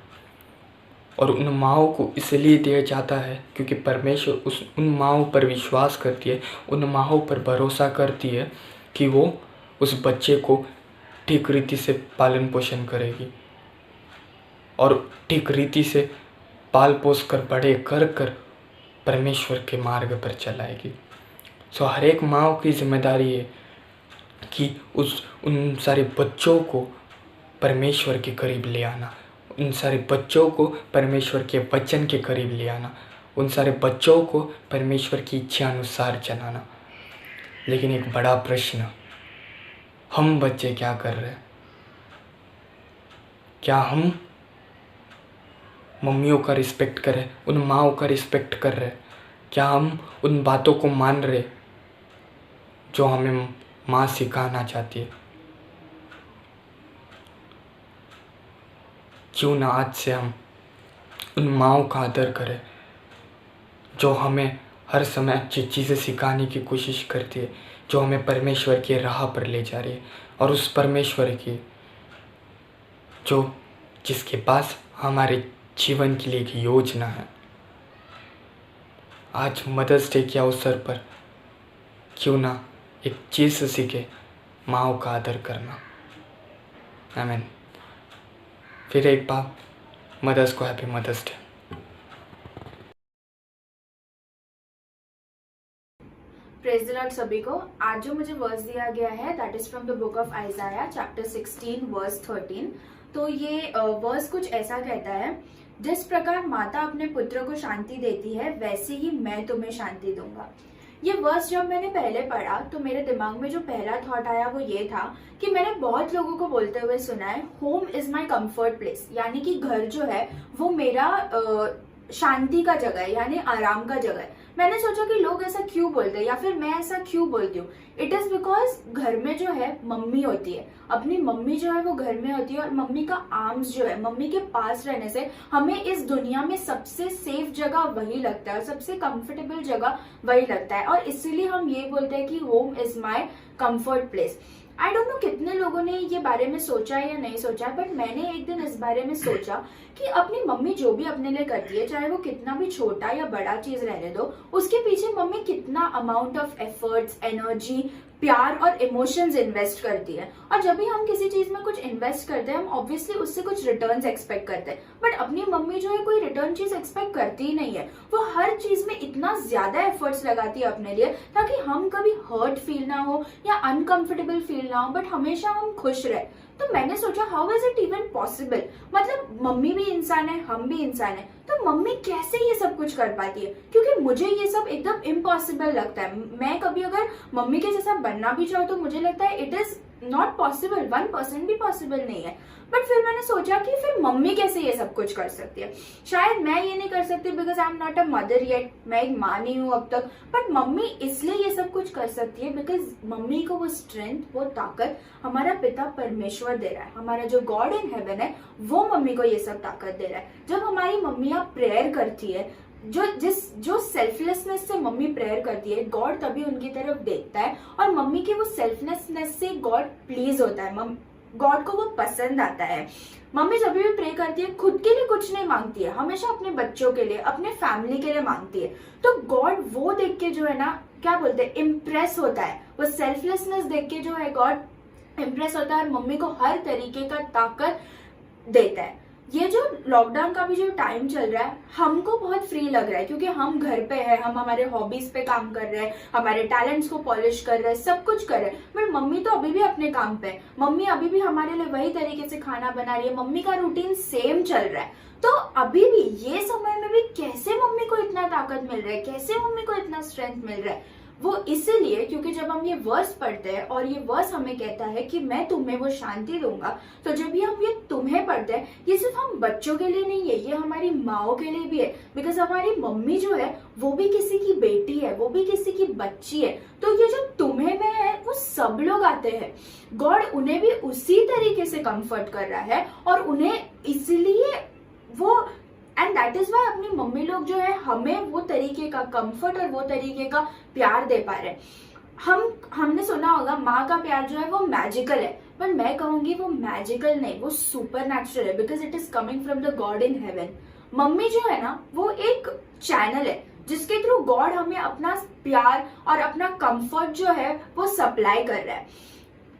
और उन माँओं को इसलिए दिया जाता है क्योंकि परमेश्वर उन माँओं पर विश्वास करती है, उन माँओं पर भरोसा करती है कि वो उस बच्चे को ठीक रीति से पालन पोषण करेगी और ठीक रीति से पाल पोस कर बड़े कर कर परमेश्वर के मार्ग पर चलाएगी। सो हर एक माँ की जिम्मेदारी है कि उन सारे बच्चों को परमेश्वर के करीब ले आना, उन सारे बच्चों को परमेश्वर के वचन के करीब ले आना, उन सारे बच्चों को परमेश्वर की इच्छा अनुसार चलाना। लेकिन एक बड़ा प्रश्न, हम बच्चे क्या कर रहे हैं? क्या हम मम्मियों का रिस्पेक्ट कर रहे, उन माँओं का रिस्पेक्ट कर रहे? क्या हम उन बातों को मान रहे जो हमें माँ सिखाना चाहती है? क्यों ना आज से हम उन माँओं का आदर करें जो हमें हर समय अच्छी चीज़ें सिखाने की कोशिश करती है, जो हमें परमेश्वर की राह पर ले जा रही है, और उस परमेश्वर की जिसके पास हमारे जीवन के लिए एक योजना है। आज मदर्स डे के अवसर पर क्यों ना एक चीज़ सीखे, माँओं का आदर करना। आमीन। फिर एक बार मदर्स को happy mother's day. Praise the lord सभी को। आज जो मुझे वर्स दिया गया है that is from the book of Isaiah chapter 16 verse 13। तो ये वर्स कुछ ऐसा कहता है, जिस प्रकार माता अपने पुत्र को शांति देती है वैसे ही मैं तुम्हें शांति दूंगा। ये वर्स जब मैंने पहले पढ़ा तो मेरे दिमाग में जो पहला थॉट आया वो ये था कि मैंने बहुत लोगों को बोलते हुए सुना है home is my comfort place, यानी कि घर जो है वो मेरा शांति का जगह है, यानी आराम का जगह है। मैंने सोचा कि लोग ऐसा क्यों बोलते हैं या फिर मैं ऐसा क्यों बोलती हूँ। इट इज बिकॉज घर में जो है मम्मी होती है, अपनी मम्मी जो है वो घर में होती है और मम्मी का आर्म्स जो है, मम्मी के पास रहने से हमें इस दुनिया में सबसे सेफ जगह वही लगता है और सबसे कंफर्टेबल जगह वही लगता है। और इसीलिए हम ये बोलते हैं कि home is my comfort place. I don't know कितने लोगों ने ये बारे में सोचा है या नहीं सोचा, बट मैंने एक दिन इस बारे में सोचा कि अपनी मम्मी जो भी अपने लिए करती है, चाहे वो कितना भी छोटा या बड़ा चीज रहने दो, उसके पीछे मम्मी कितना अमाउंट ऑफ एफर्ट्स, एनर्जी, प्यार और इमोशंस इन्वेस्ट करती है। और जब भी हम किसी चीज में कुछ इन्वेस्ट करते हैं हम ऑब्वियसली उससे कुछ रिटर्न्स एक्सपेक्ट करते हैं, बट अपनी मम्मी जो है कोई रिटर्न चीज एक्सपेक्ट करती ही नहीं है। वो हर चीज में इतना ज्यादा एफर्ट्स लगाती है अपने लिए ताकि हम कभी हर्ट फील ना हो या अनकंफर्टेबल फील ना हो, बट हमेशा हम खुश रहे। तो मैंने सोचा how is it even possible, मतलब मम्मी भी इंसान है, हम भी इंसान है, तो मम्मी कैसे ये सब कुछ कर पाती है, क्योंकि मुझे ये सब एकदम इम्पॉसिबल लगता है। मैं कभी अगर मम्मी के जैसा बनना भी चाहूँ तो मुझे लगता है इट इज नॉट पॉसिबल, 1% भी पॉसिबल नहीं है। बट फिर मैंने सोचा कि फिर मम्मी कैसे ये सब कुछ कर सकती है। शायद मैं ये नहीं कर सकती because I am not a mother yet, मैं एक माँ नहीं हूँ अब तक, बट मम्मी इसलिए ये सब कुछ कर सकती है बिकॉज मम्मी को वो स्ट्रेंथ, वो ताकत हमारा पिता परमेश्वर दे रहा है। हमारा जो गॉड इन हेवन है वो मम्मी को ये सब ताकत दे रहा है। जब हमारी मम्मियाँ प्रेयर करती है, जो सेल्फलेसनेस से मम्मी प्रेयर करती है, गॉड तभी उनकी तरफ देखता है और मम्मी के वो सेल्फलेसनेस से गॉड प्लीज होता है, गॉड को वो पसंद आता है। मम्मी जब भी प्रे करती है खुद के लिए कुछ नहीं मांगती है, हमेशा अपने बच्चों के लिए, अपने फैमिली के लिए मांगती है। तो गॉड वो देख के जो है ना, क्या बोलते हैं, इम्प्रेस होता है। वो सेल्फलेसनेस देख के जो है गॉड इम्प्रेस होता है और मम्मी को हर तरीके का ताकत देता है। ये जो लॉकडाउन का भी जो टाइम चल रहा है हमको बहुत फ्री लग रहा है क्योंकि हम घर पे हैं, हम हमारे हॉबीज पे काम कर रहे हैं, हमारे टैलेंट्स को पॉलिश कर रहे हैं, सब कुछ कर रहे हैं। बट मम्मी तो अभी भी अपने काम पे है, मम्मी अभी भी हमारे लिए वही तरीके से खाना बना रही है, मम्मी का रूटीन सेम चल रहा है। तो अभी भी ये समय में भी कैसे मम्मी को इतना ताकत मिल रहा है, कैसे मम्मी को इतना स्ट्रेंथ मिल रहा है, वो इसीलिए क्योंकि जब हम ये वर्स पढ़ते हैं और ये वर्स हमें कहता है कि मैं तुम्हें वो शांति दूंगा, तो जब भी हम ये तुम्हें पढ़ते हैं ये सिर्फ हम बच्चों के लिए नहीं है, ये हमारी माओ के लिए भी है। बिकॉज हमारी मम्मी जो है वो भी किसी की बेटी है, वो भी किसी की बच्ची है। तो ये जो तुम्हें में है वो सब लोग आते हैं, गॉड उन्हें भी उसी तरीके से कंफर्ट कर रहा है और उन्हें इसलिए वो एंड दैट इज वाई अपनी मम्मी लोग जो है हमें वो तरीके का कंफर्ट और वो तरीके का प्यार दे पा रहे हैं। हमने सुना होगा माँ का प्यार जो है वो मैजिकल है, पर मैं कहूंगी वो मैजिकल नहीं, वो सुपर नेचुरल है because it is coming from the God in heaven. Mummy जो है ना वो एक चैनल है जिसके थ्रू गॉड हमें अपना प्यार और अपना कंफर्ट जो है वो सप्लाई कर रहा है।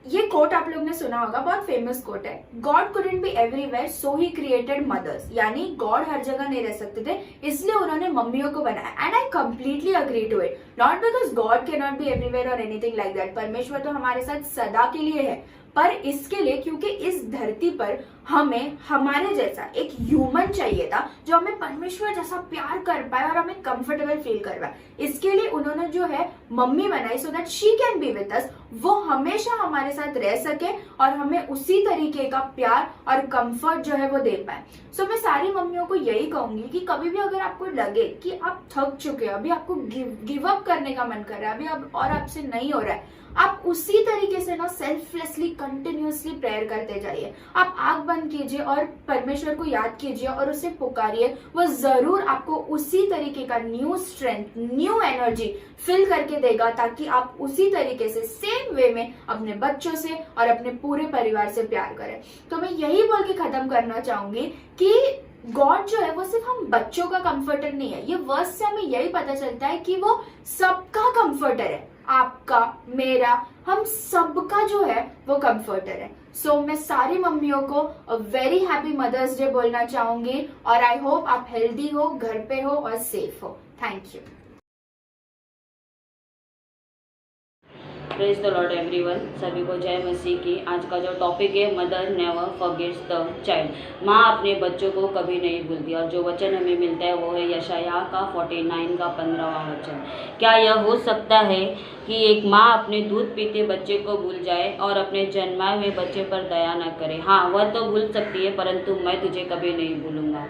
ये कोट आप लोग ने सुना होगा, बहुत फेमस कोट है, God couldn't be everywhere so he created mothers, यानी गॉड हर जगह नहीं रह सकते थे इसलिए उन्होंने मम्मियों को बनाया। And I completely agree to it, not because God can not be everywhere और एनीथिंग लाइक दैट। परमेश्वर तो हमारे साथ सदा के लिए है, पर इसके लिए क्योंकि इस धरती पर हमें हमारे जैसा एक ह्यूमन चाहिए था जो हमें परमेश्वर जैसा प्यार कर पाए और हमें कंफर्टेबल फील कर पाए। इसके लिए उन्होंने जो है मम्मी बनाई so that she can be with us, वो हमेशा हमारे साथ रह सके और हमें उसी तरीके का प्यार और कंफर्ट जो है वो दे पाए। सो मैं सारी मम्मियों को यही कहूंगी कि कभी भी अगर आपको लगे कि आप थक चुके हो, अभी आपको गिव अप करने का मन कर रहा है, अभी अब और आपसे नहीं हो रहा है, आप उसी तरीके से ना सेल्फलेसली कंटिन्यूअसली प्रेयर करते जाइए। आप आंख बंद कीजिए और परमेश्वर को याद कीजिए और उसे पुकारिए, वो जरूर आपको उसी तरीके का new strength, new energy fill करके देगा ताकि आप उसी तरीके से सेम वे में अपने बच्चों से और अपने पूरे परिवार से प्यार करें। तो मैं यही बोल के खत्म करना चाहूंगी कि गॉड जो है वो सिर्फ हम बच्चों का कंफर्टर नहीं है। ये वर्स से हमें यही पता चलता है कि वो सबका कंफर्टर है, आपका, मेरा, हम सबका जो है वो कंफर्टर है। सो मैं सारी मम्मियों को वेरी हैप्पी मदर्स डे बोलना चाहूंगी और आई होप आप हेल्दी हो, घर पे हो और सेफ हो। Thank you. Praise the Lord everyone. सभी को जय मसीह की। आज का जो टॉपिक है, mother never forgets the child. माँ अपने बच्चों को कभी नहीं भूलती। और जो वचन हमें मिलता है वो है यशायाह का 49 का 15वां वचन। क्या यह हो सकता है कि एक माँ अपने दूध पीते बच्चे को भूल जाए और अपने जन्माए हुए बच्चे पर दया न करे? हाँ, वह तो भूल सकती है, परंतु मैं तुझे कभी नहीं भूलूंगा।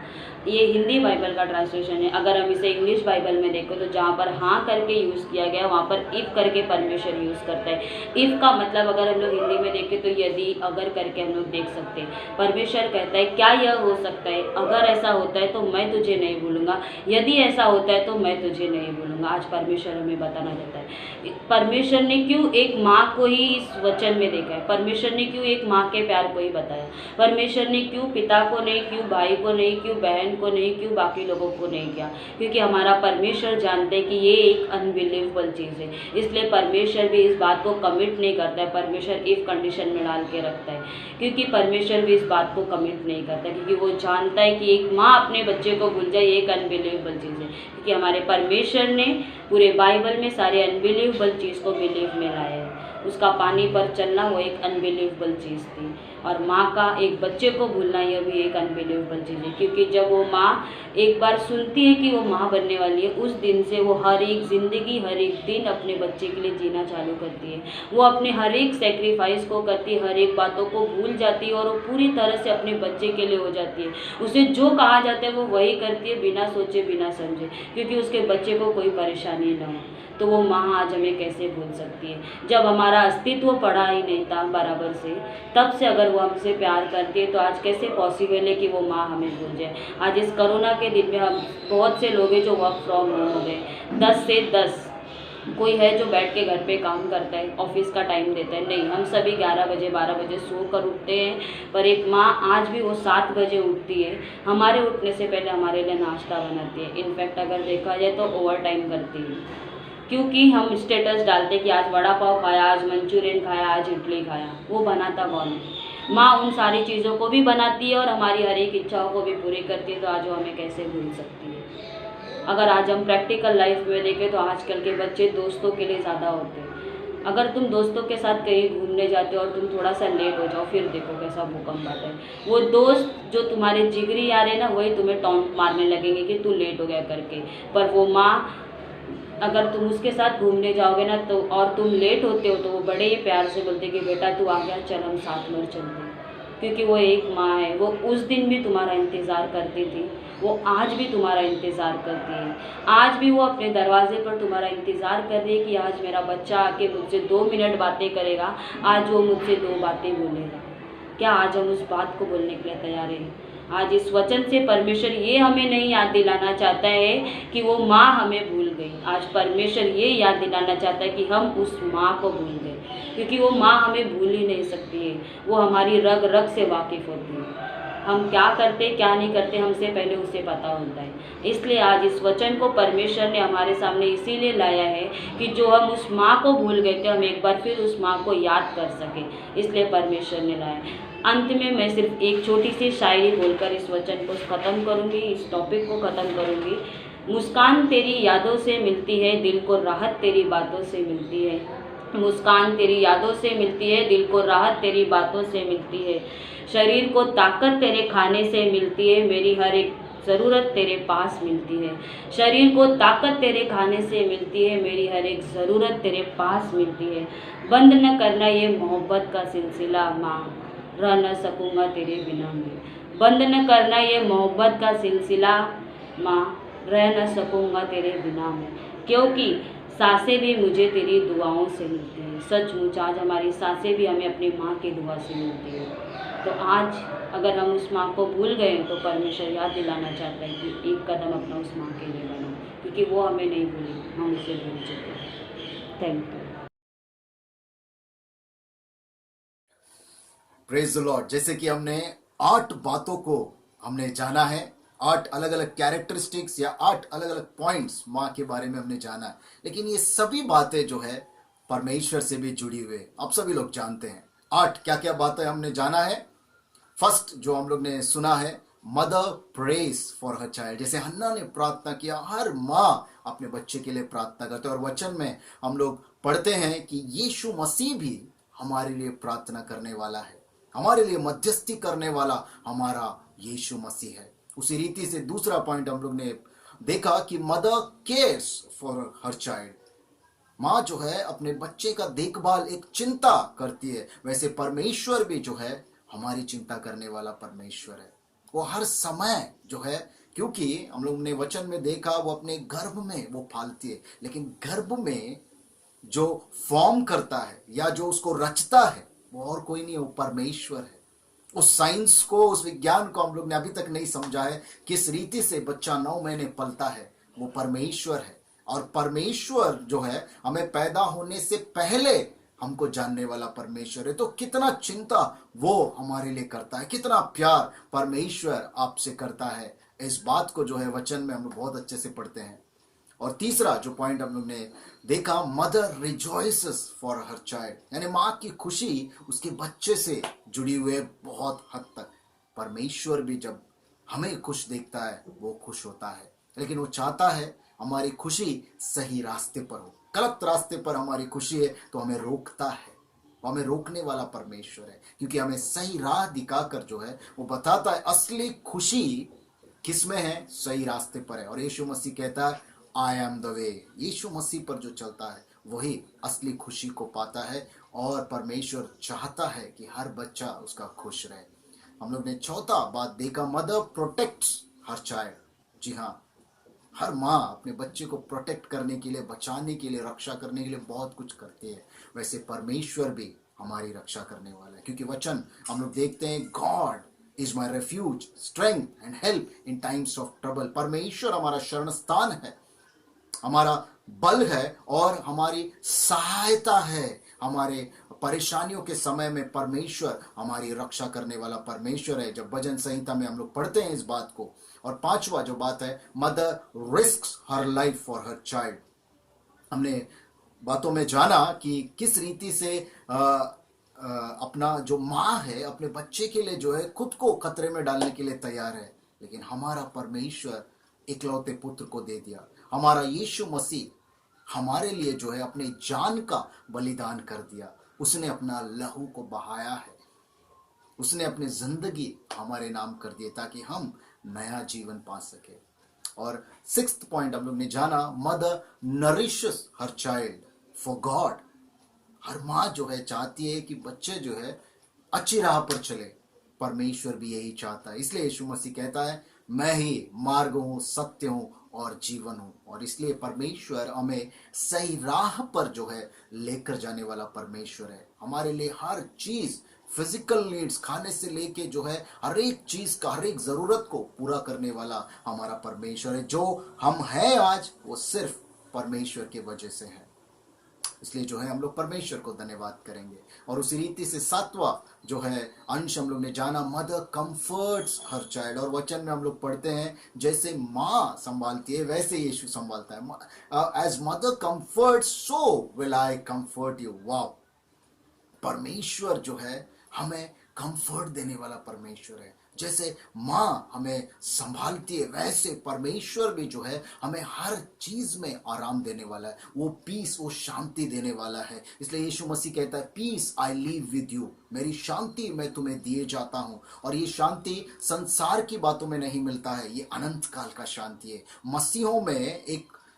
ये हिंदी बाइबल का ट्रांसलेशन है। अगर हम इसे इंग्लिश बाइबल में देखें तो जहाँ पर हाँ करके यूज़ किया गया वहाँ पर इफ़ करके परमेश्वर यूज़ करता है। इफ़ का मतलब अगर हम लोग हिंदी में देखें तो यदि, अगर करके हम लोग देख सकते हैं। परमेश्वर कहता है क्या यह हो सकता है, अगर ऐसा होता है तो मैं तुझे नहीं भूलूंगा, यदि ऐसा होता है तो मैं तुझे नहीं भूलूंगा। आज परमेश्वर हमें बताना चाहता है परमेश्वर ने क्यों एक माँ को ही इस वचन में देखा है, परमेश्वर ने क्यों एक माँ के प्यार को ही बताया, परमेश्वर ने क्यों पिता को नहीं, क्यों भाई को नहीं, क्यों बहन को नहीं, क्यों बाकी लोगों को नहीं किया? क्योंकि हमारा परमेश्वर जानते हैं कि ये एक अनबिलीवेबल चीज़ है। इसलिए परमेश्वर भी इस बात को कमिट नहीं करता है। परमेश्वर इफ कंडीशन में डाल के रखता है, क्योंकि परमेश्वर भी इस बात को कमिट नहीं करता, क्योंकि वो जानता है कि एक माँ अपने बच्चे को भूल जाए, एक अनबिलीवेबल चीज़ है। क्योंकि हमारे परमेश्वर ने पूरे बाइबल में सारे अनबिलीवेबल चीज़ को बिलीव में लाया है। उसका पानी पर चलना वो एक अनबिलीवेबल चीज़ थी, और माँ का एक बच्चे को भूलना यह भी एक अनबिलीवेबल चीज़ है। क्योंकि जब वो माँ एक बार सुनती है कि वो माँ बनने वाली है, उस दिन से वो हर एक ज़िंदगी, हर एक दिन अपने बच्चे के लिए जीना चालू करती है। वो अपने हर एक सेक्रीफाइस को करती है, हर एक बातों को भूल जाती है और वो पूरी तरह से अपने बच्चे के लिए हो जाती है। उसे जो कहा जाता है वो वही करती है, बिना सोचे बिना समझे, क्योंकि उसके बच्चे को कोई परेशानी ना हो। तो वो माँ आज हमें कैसे भूल सकती है? जब हमारा अस्तित्व पड़ा ही नहीं था बराबर से, तब से अगर वो हमसे प्यार करती है तो आज कैसे पॉसिबल है कि वो माँ हमें भूल जाए? आज इस कोरोना के दिन में हम बहुत से लोग हैं जो वर्क फ्रॉम होम हो गए, 10 से 10। कोई है जो बैठ के घर पे काम करता है, ऑफिस का टाइम देता है। नहीं, हम सभी 11 बजे 12 बजे सो कर उठते हैं, पर एक माँ आज भी वो 7 बजे उठती है। हमारे उठने से पहले हमारे लिए नाश्ता बनाती है। इनफैक्ट अगर देखा जाए तो ओवर टाइम करती है, क्योंकि हम स्टेटस डालते कि आज वड़ा पाव खाया, आज मंचूरियन खाया, आज इडली खाया। वो बनाता कौन है? माँ उन सारी चीज़ों को भी बनाती है और हमारी हर एक इच्छाओं को भी पूरी करती है। तो आज वो हमें कैसे भूल सकती है? अगर आज हम प्रैक्टिकल लाइफ में देखें तो आजकल के बच्चे दोस्तों के लिए ज़्यादा होते हैं। अगर तुम दोस्तों के साथ कहीं घूमने जाते हो और तुम थोड़ा सा लेट हो जाओ, फिर देखो कैसा भूकंप आता है। वो दोस्त जो तुम्हारे जिगरी यार है ना, वही तुम्हें टॉन्ट मारने लगेंगे कि तू लेट हो गया करके। पर वो माँ, अगर तुम उसके साथ घूमने जाओगे ना तो, और तुम लेट होते हो, तो वो बड़े ही प्यार से बोलते कि बेटा तू आ गया, चल हम साथ में चलते हैं। क्योंकि वो एक माँ है। वो उस दिन भी तुम्हारा इंतज़ार करती थी, वो आज भी तुम्हारा इंतज़ार करती है। आज भी वो अपने दरवाजे पर तुम्हारा इंतज़ार कर रही है कि आज मेरा बच्चा आके मुझसे 2 मिनट बातें करेगा, आज वो मुझसे 2 बातें बोलेगा। क्या आज हम उस बात को बोलने के लिए तैयार हैं? आज इस वचन से परमेश्वर ये हमें नहीं याद दिलाना चाहता है कि वो माँ हमें भूल गई। आज परमेश्वर ये याद दिलाना चाहता है कि हम उस माँ को भूल गए, क्योंकि वो माँ हमें भूल ही नहीं सकती है। वो हमारी रग रग से वाकिफ़ होती है। हम क्या करते क्या नहीं करते हमसे पहले उसे पता होता है। इसलिए आज इस वचन को परमेश्वर ने हमारे सामने इसीलिए लाया है कि जो हम उस माँ को भूल गए थे, हम एक बार फिर उस माँ को याद कर सकें, इसलिए परमेश्वर ने लाया। अंत में मैं सिर्फ एक छोटी सी शायरी बोलकर इस वचन को ख़त्म करूँगी, इस टॉपिक को ख़त्म करूँगी। मुस्कान तेरी यादों से मिलती है, दिल को राहत तेरी बातों से मिलती है। मुस्कान तेरी यादों से मिलती है, दिल को राहत तेरी बातों से मिलती है। शरीर को ताकत तेरे खाने से मिलती है, मेरी हर एक ज़रूरत तेरे पास मिलती है। शरीर को ताकत तेरे खाने से मिलती है, मेरी हर एक ज़रूरत तेरे पास मिलती है। बंद न करना ये मोहब्बत का सिलसिला, माँ रह न सकूँगा तेरे बिना मैं। बंद न करना ये मोहब्बत का सिलसिला, माँ रह न सकूँगा तेरे बिना मैं। क्योंकि सांसें भी मुझे तेरी दुआओं से मिलती हैं। सचमुच आज हमारी सांसें भी हमें अपनी माँ की दुआ से मिलती है। तो आज अगर हम उस माँ को भूल गए तो परमेश्वर याद दिलाना चाहता है कि एक कदम अपना उस माँ के लिए बढ़ाओ, क्योंकि वो हमें नहीं भूली, हम उसे भूल चुके हैं। Thank you. Praise the Lord. जैसे कि हमने 8 बातों को हमने जाना है, 8 अलग अलग कैरेक्टरिस्टिक्स या 8 अलग अलग पॉइंट्स माँ के बारे में हमने जाना है, लेकिन ये सभी बातें जो है परमेश्वर से भी जुड़ी हुई है। आप सभी लोग जानते हैं 8 क्या क्या बातें हमने जाना है। फर्स्ट जो हम लोग ने सुना है, mother praise for her child. जैसे हन्ना ने प्रार्थना किया, हर माँ अपने बच्चे के लिए प्रार्थना करते हैं। और वचन में हम लोग पढ़ते हैं कि यीशु मसीह भी हमारे लिए प्रार्थना करने वाला है, हमारे लिए मध्यस्थी करने वाला हमारा यीशु मसीह है। उसी रीति से दूसरा पॉइंट हम लोग ने देखा कि mother cares for her child. माँ जो है अपने बच्चे का देखभाल एक चिंता करती है, वैसे परमेश्वर भी जो है हमारी चिंता करने वाला परमेश्वर है। वो हर समय जो है, क्योंकि हम लोग ने वचन में देखा वो अपने गर्भ में वो पालती है, लेकिन गर्भ में जो फॉर्म करता है या जो उसको रचता है वो और कोई नहीं, वो परमेश्वर है। उस साइंस को, उस विज्ञान को हम लोग ने अभी तक नहीं समझा है, किस रीति से बच्चा 9 महीने पलता है, वो परमेश्वर है। और परमेश्वर जो है हमें पैदा होने से पहले हमको जानने वाला परमेश्वर है। तो कितना चिंता वो हमारे लिए करता है, कितना प्यार परमेश्वर आपसे करता है, इस बात को जो है वचन में हम लोग बहुत अच्छे से पढ़ते हैं। और तीसरा जो पॉइंट हम लोग ने देखा, मदर रिजॉइसेस फॉर हर चाइल्ड, यानी माँ की खुशी उसके बच्चे से जुड़ी हुई है बहुत हद तक। परमेश्वर भी जब हमें खुश देखता है वो खुश होता है, लेकिन वो चाहता है हमारी खुशी सही रास्ते पर हो। गलत रास्ते पर हमारी खुशी है तो हमें रोकता है, वो हमें रोकने वाला परमेश्वर है, क्योंकि हमें सही राह दिखाकर जो है वो बताता है असली खुशी किस में है, सही रास्ते पर है। और यीशु मसीह कहता है आई एम द वे। यीशु मसीह पर जो चलता है वही असली खुशी को पाता है, और परमेश्वर चाहता है कि हर बच्चा उसका खुश रहे। हम लोग ने चौथा बात देखा, मदर प्रोटेक्ट्स हर चाइल्ड। जी हाँ, हर माँ अपने बच्चे को प्रोटेक्ट करने के लिए, बचाने के लिए, रक्षा करने के लिए बहुत कुछ करती है। वैसे परमेश्वर भी हमारी रक्षा करने वाला है, क्योंकि वचन हम लोग देखते हैं, God is my refuge strength and help in times of trouble. परमेश्वर हमारा शरण स्थान है, हमारा बल है और हमारी सहायता है। हमारे परेशानियों के समय में परमेश्वर हमारी रक्षा करने वाला परमेश्वर है। जब भजन संहिता में हम लोग पढ़ते हैं इस बात को। और पांचवा जो बात है, mother risks her life for her child. हमने बातों में जाना कि किस रीति से अपना जो माँ है अपने बच्चे के लिए जो है खुद को खतरे में डालने के लिए तैयार है, लेकिन हमारा परमेश्वर इकलौते पुत्र को दे दिया। हमारा यीशु मसीह हमारे लिए जो है अपने जान का बलिदान कर दिया। उसने अपना लहू को बहाया है, उसने अपनी जिंदगी हमारे नाम कर दी ताकि हम नया जीवन पा सके। और सिक्स्थ पॉइंट हम लोग ने जाना, mother nourishes her child for God. हर माँ जो है चाहती है कि बच्चे जो है अच्छी राह पर चले, परमेश्वर भी यही चाहता है। इसलिए यीशु मसीह कहता है, मैं ही मार्ग हूँ, सत्य हूँ और जीवन हूँ। और इसलिए परमेश्वर हमें सही राह पर जो है लेकर जाने वाला परमेश्वर है। हमारे लिए हर चीज, फिजिकल नीड्स, खाने से लेके जो है हर एक चीज का, हर एक जरूरत को पूरा करने वाला हमारा परमेश्वर है। जो हम हैं आज वो सिर्फ परमेश्वर की वजह से है। इसलिए जो है हम लोग परमेश्वर को धन्यवाद करेंगे। और उसी रीति से सातवां जो है अंश हम लोग ने जाना, मदर कंफर्ट्स हर चाइल्ड। और वचन में हम लोग पढ़ते हैं, जैसे माँ संभालती है वैसे यीशु संभालता है। As mother comfort so will I comfort you. Wow, परमेश्वर जो है हमें कंफर्ट देने वाला परमेश्वर है। जैसे माँ हमें संभालती है वैसे परमेश्वर भी जो है हमें हर चीज में आराम देने वाला है, वो पीस, वो शांति देने वाला है। इसलिए यीशु मसीह कहता है, peace I leave with you, मेरी शांति मैं तुम्हें दिए जाता हूँ। और ये शांति संसार की बातों में नहीं मिलता है, ये अनंत काल का शांति है। मसीहों में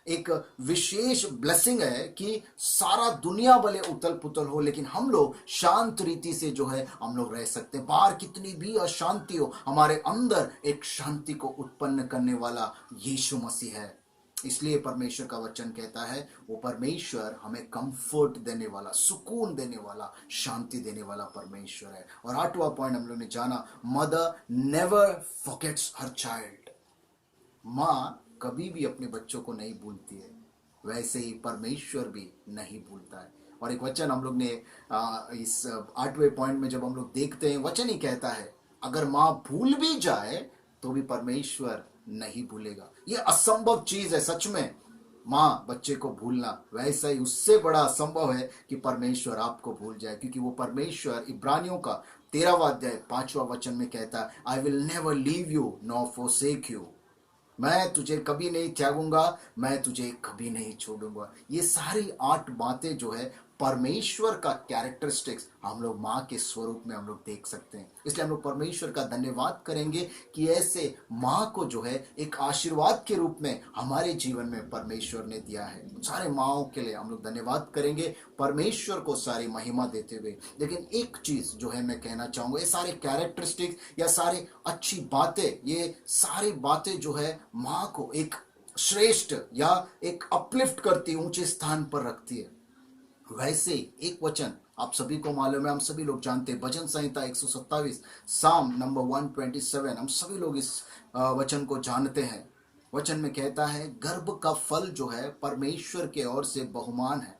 एक विशेष ब्लेसिंग है कि सारा दुनिया भले उथल पुथल हो, लेकिन हम लोग शांत रीति से जो है हम लोग रह सकते हैं। बाहर कितनी भी अशांति हो, हमारे अंदर एक शांति को उत्पन्न करने वाला यीशु मसीह है। इसलिए परमेश्वर का वचन कहता है, वो परमेश्वर हमें कंफर्ट देने वाला, सुकून देने वाला, शांति देने वाला परमेश्वर है। और आठवां पॉइंट हम लोग ने जाना, mother never forgets her child. माँ कभी भी अपने बच्चों को नहीं भूलती है, वैसे ही परमेश्वर भी नहीं भूलता है। और एक वचन हम लोग ने इस 8वें पॉइंट में जब हम लोग देखते हैं, वचन ही कहता है, अगर माँ भूल भी जाए तो भी परमेश्वर नहीं भूलेगा। ये असंभव चीज है सच में, माँ बच्चे को भूलना। वैसा ही उससे बड़ा असंभव है कि परमेश्वर आपको भूल जाए, क्योंकि वो परमेश्वर इब्रानियों का 13वां अध्याय 5वां वचन में कहता है, I will never leave you nor forsake you। मैं तुझे कभी नहीं त्यागूंगा, मैं तुझे कभी नहीं छोड़ूंगा। ये सारी 8 बातें जो है परमेश्वर का कैरेक्टरिस्टिक्स हम लोग माँ के स्वरूप में हम लोग देख सकते हैं। इसलिए हम लोग परमेश्वर का धन्यवाद करेंगे कि ऐसे माँ को जो है एक आशीर्वाद के रूप में हमारे जीवन में परमेश्वर ने दिया है। सारे माँओं के लिए हम लोग धन्यवाद करेंगे, परमेश्वर को सारी महिमा देते हुए। लेकिन एक चीज जो है मैं कहना चाहूंगा, ये सारे कैरेक्टरिस्टिक्स या सारे अच्छी बातें, ये सारी बातें जो है माँ को एक श्रेष्ठ या एक अपलिफ्ट करती, ऊंचे स्थान पर रखती है। वैसे एक वचन आप सभी को मालूम है, हम सभी लोग जानते हैं, भजन संहिता 127 साम नंबर 127, हम सभी लोग इस वचन को जानते हैं। वचन में कहता है, गर्भ का फल जो है परमेश्वर के ओर से बहुमान है।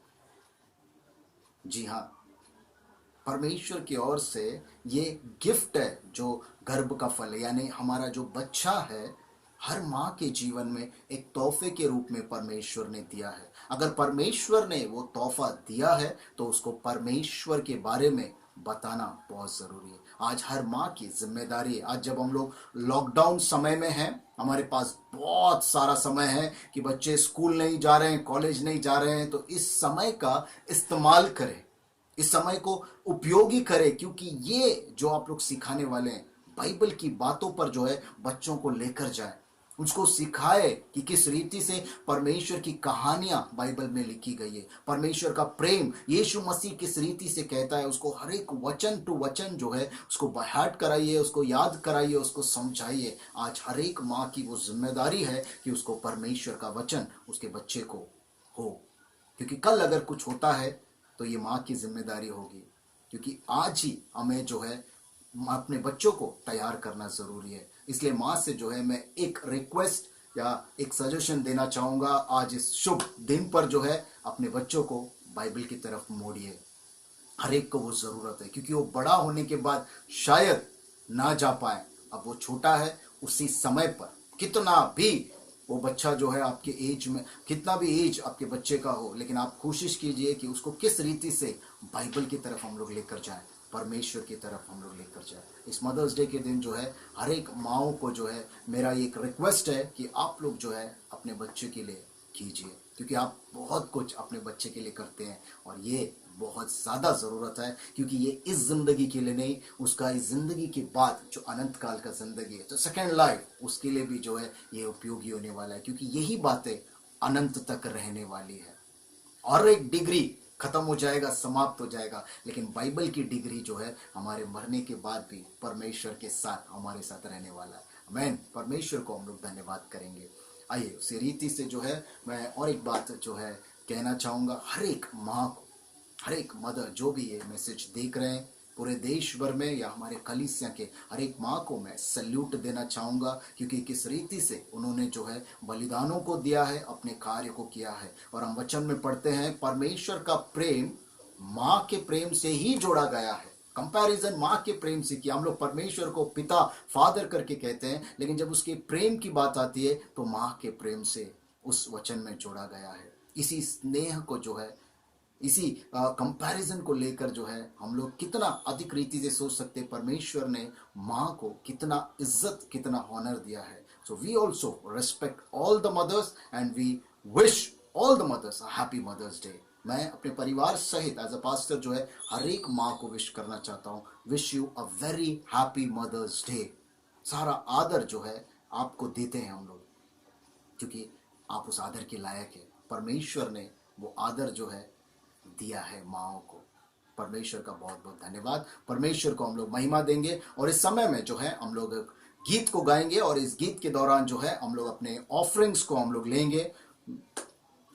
जी हाँ, परमेश्वर की ओर से ये गिफ्ट है जो गर्भ का फल है, यानी हमारा जो बच्चा है हर माँ के जीवन में एक तोहफे के रूप में परमेश्वर ने दिया है। अगर परमेश्वर ने वो तोहफा दिया है तो उसको परमेश्वर के बारे में बताना बहुत जरूरी है। आज हर माँ की जिम्मेदारी है। आज जब हम लोग लॉकडाउन समय में हैं, हमारे पास बहुत सारा समय है कि बच्चे स्कूल नहीं जा रहे हैं, कॉलेज नहीं जा रहे हैं, तो इस समय का इस्तेमाल करें, इस समय को उपयोगी करें, क्योंकि ये जो आप लोग सिखाने वाले हैं बाइबल की बातों पर जो है बच्चों को लेकर जाए, उसको सिखाए कि किस रीति से परमेश्वर की कहानियां बाइबल में लिखी गई है, परमेश्वर का प्रेम यीशु मसीह किस रीति से कहता है, उसको हर एक वचन टू वचन जो है उसको बाहर कराइए, उसको याद कराइए, उसको समझाइए। आज हर एक माँ की वो जिम्मेदारी है कि उसको परमेश्वर का वचन उसके बच्चे को हो, क्योंकि कल अगर कुछ होता है तो ये माँ की जिम्मेदारी होगी। क्योंकि आज ही हमें जो है अपने बच्चों को तैयार करना जरूरी है। इसलिए माँ से जो है मैं एक रिक्वेस्ट या एक सजेशन देना चाहूँगा, आज इस शुभ दिन पर जो है अपने बच्चों को बाइबल की तरफ मोड़िए। हर एक को वो ज़रूरत है, क्योंकि वो बड़ा होने के बाद शायद ना जा पाए। अब वो छोटा है, उसी समय पर कितना भी वो बच्चा जो है आपके एज में, कितना भी एज आपके बच्चे का हो, लेकिन आप कोशिश कीजिए कि उसको किस रीति से बाइबल की तरफ हम लोग लेकर जाएं, परमेश्वर की तरफ हम लोग लेकर जाए। इस मदर्स डे के दिन जो है हर एक माँओं को जो है मेरा एक रिक्वेस्ट है कि आप लोग जो है अपने बच्चे के लिए कीजिए, क्योंकि आप बहुत कुछ अपने बच्चे के लिए करते हैं और ये बहुत ज़्यादा ज़रूरत है, क्योंकि ये इस ज़िंदगी के लिए नहीं, उसका इस ज़िंदगी के बाद जो अनंत काल का ज़िंदगी है, तो सेकेंड लाइफ, उसके लिए भी जो है ये उपयोगी होने वाला है, क्योंकि यही बातें अनंत तक रहने वाली है। और एक डिग्री खत्म हो जाएगा, समाप्त हो जाएगा, लेकिन बाइबल की डिग्री जो है हमारे मरने के बाद भी परमेश्वर के साथ हमारे साथ रहने वाला है। आमीन। परमेश्वर को हम लोग धन्यवाद करेंगे। आइए उसी रीति से जो है मैं और एक बात जो है कहना चाहूँगा, हर एक माँ को, हर एक मदर जो भी ये मैसेज देख रहे हैं पूरे देश भर में या हमारे कलीसिया के हर एक माँ को मैं सल्यूट देना चाहूँगा, क्योंकि किस रीति से उन्होंने जो है बलिदानों को दिया है, अपने कार्य को किया है। और हम वचन में पढ़ते हैं परमेश्वर का प्रेम माँ के प्रेम से ही जोड़ा गया है। कंपैरिजन माँ के प्रेम से किया। हम लोग परमेश्वर को पिता, फादर करके कहते हैं, लेकिन जब उसके प्रेम की बात आती है तो माँ के प्रेम से उस वचन में जोड़ा गया है। इसी स्नेह को जो है, इसी कंपैरिजन को लेकर जो है हम लोग कितना अधिक रीति से सोच सकते हैं परमेश्वर ने माँ को कितना इज्जत, कितना ऑनर दिया है। So we also respect all the mothers and we wish all the mothers a happy mother's day. मैं अपने परिवार सहित एज अ पास्टर जो है हर एक माँ को विश करना चाहता हूँ, wish you a very happy mother's day. सारा आदर जो है आपको देते हैं हम लोग, क्योंकि आप उस आदर के लायक है। परमेश्वर ने वो आदर जो है दिया है माँओं को। परमेश्वर का बहुत बहुत धन्यवाद। परमेश्वर को हम लोग महिमा देंगे और इस समय में जो है हम लोग गीत को गाएंगे और इस गीत के दौरान जो है हम लोग अपने ऑफरिंग्स को हम लोग लेंगे।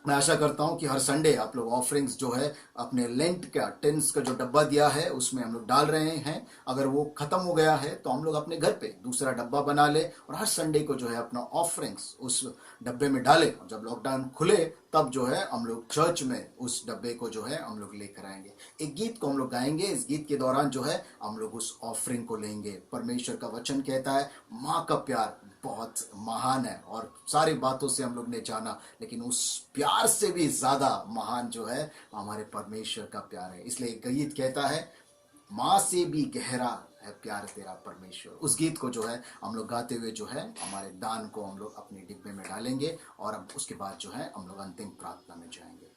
मैं आशा करता हूं कि हर संडे आप लोग ऑफरिंग्स जो है अपने लेंट का टेंस का जो डब्बा दिया है उसमें हम लोग डाल रहे हैं। अगर वो खत्म हो गया है तो हम लोग अपने घर पे दूसरा डब्बा बना ले और हर संडे को जो है अपना ऑफरिंग्स उस डब्बे में डाले। और जब लॉकडाउन खुले तब जो है हम लोग चर्च में उस डब्बे को जो है हम लोग लेकर आएंगे। एक गीत को हम लोग गाएंगे, इस गीत के दौरान जो है हम लोग उस ऑफरिंग को लेंगे। परमेश्वर का वचन कहता है माँ का प्यार बहुत महान है और सारी बातों से हम लोग ने जाना, लेकिन उस प्यार से भी ज्यादा महान जो है हमारे परमेश्वर का प्यार है। इसलिए गीत कहता है, माँ से भी गहरा है प्यार तेरा परमेश्वर। उस गीत को जो है हम लोग गाते हुए जो है हमारे दान को हम लोग अपने डिब्बे में डालेंगे और अब उसके बाद जो है हम लोग अंतिम प्रार्थना में जाएंगे।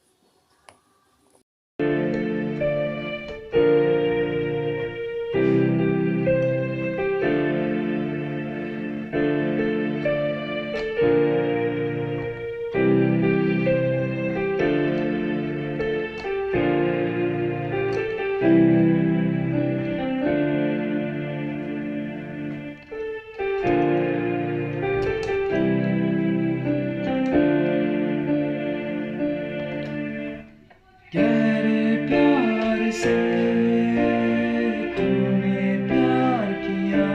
गहरे प्यार से तूने प्यार किया,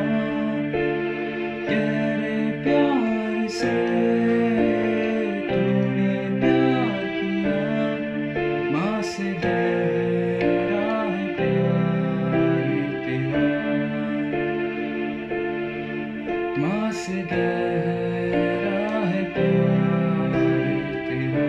गहरे प्यार से तूने प्यार किया, माँ से गहरा है प्यार तेरा, माँ से गहरा है प्यार तेरा।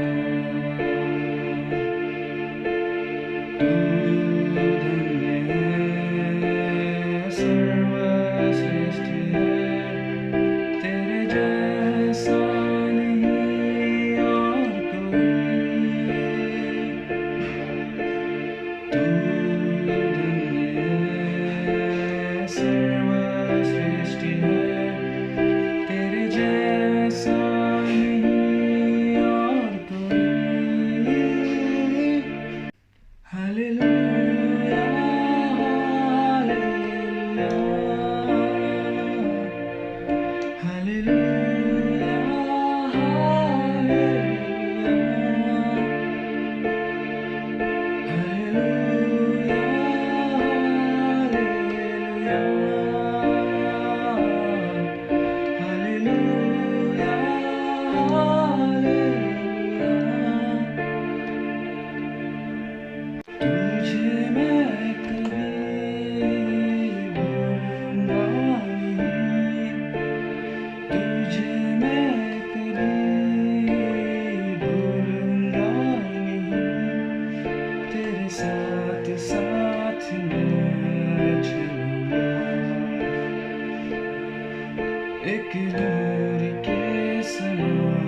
एक दूर के समान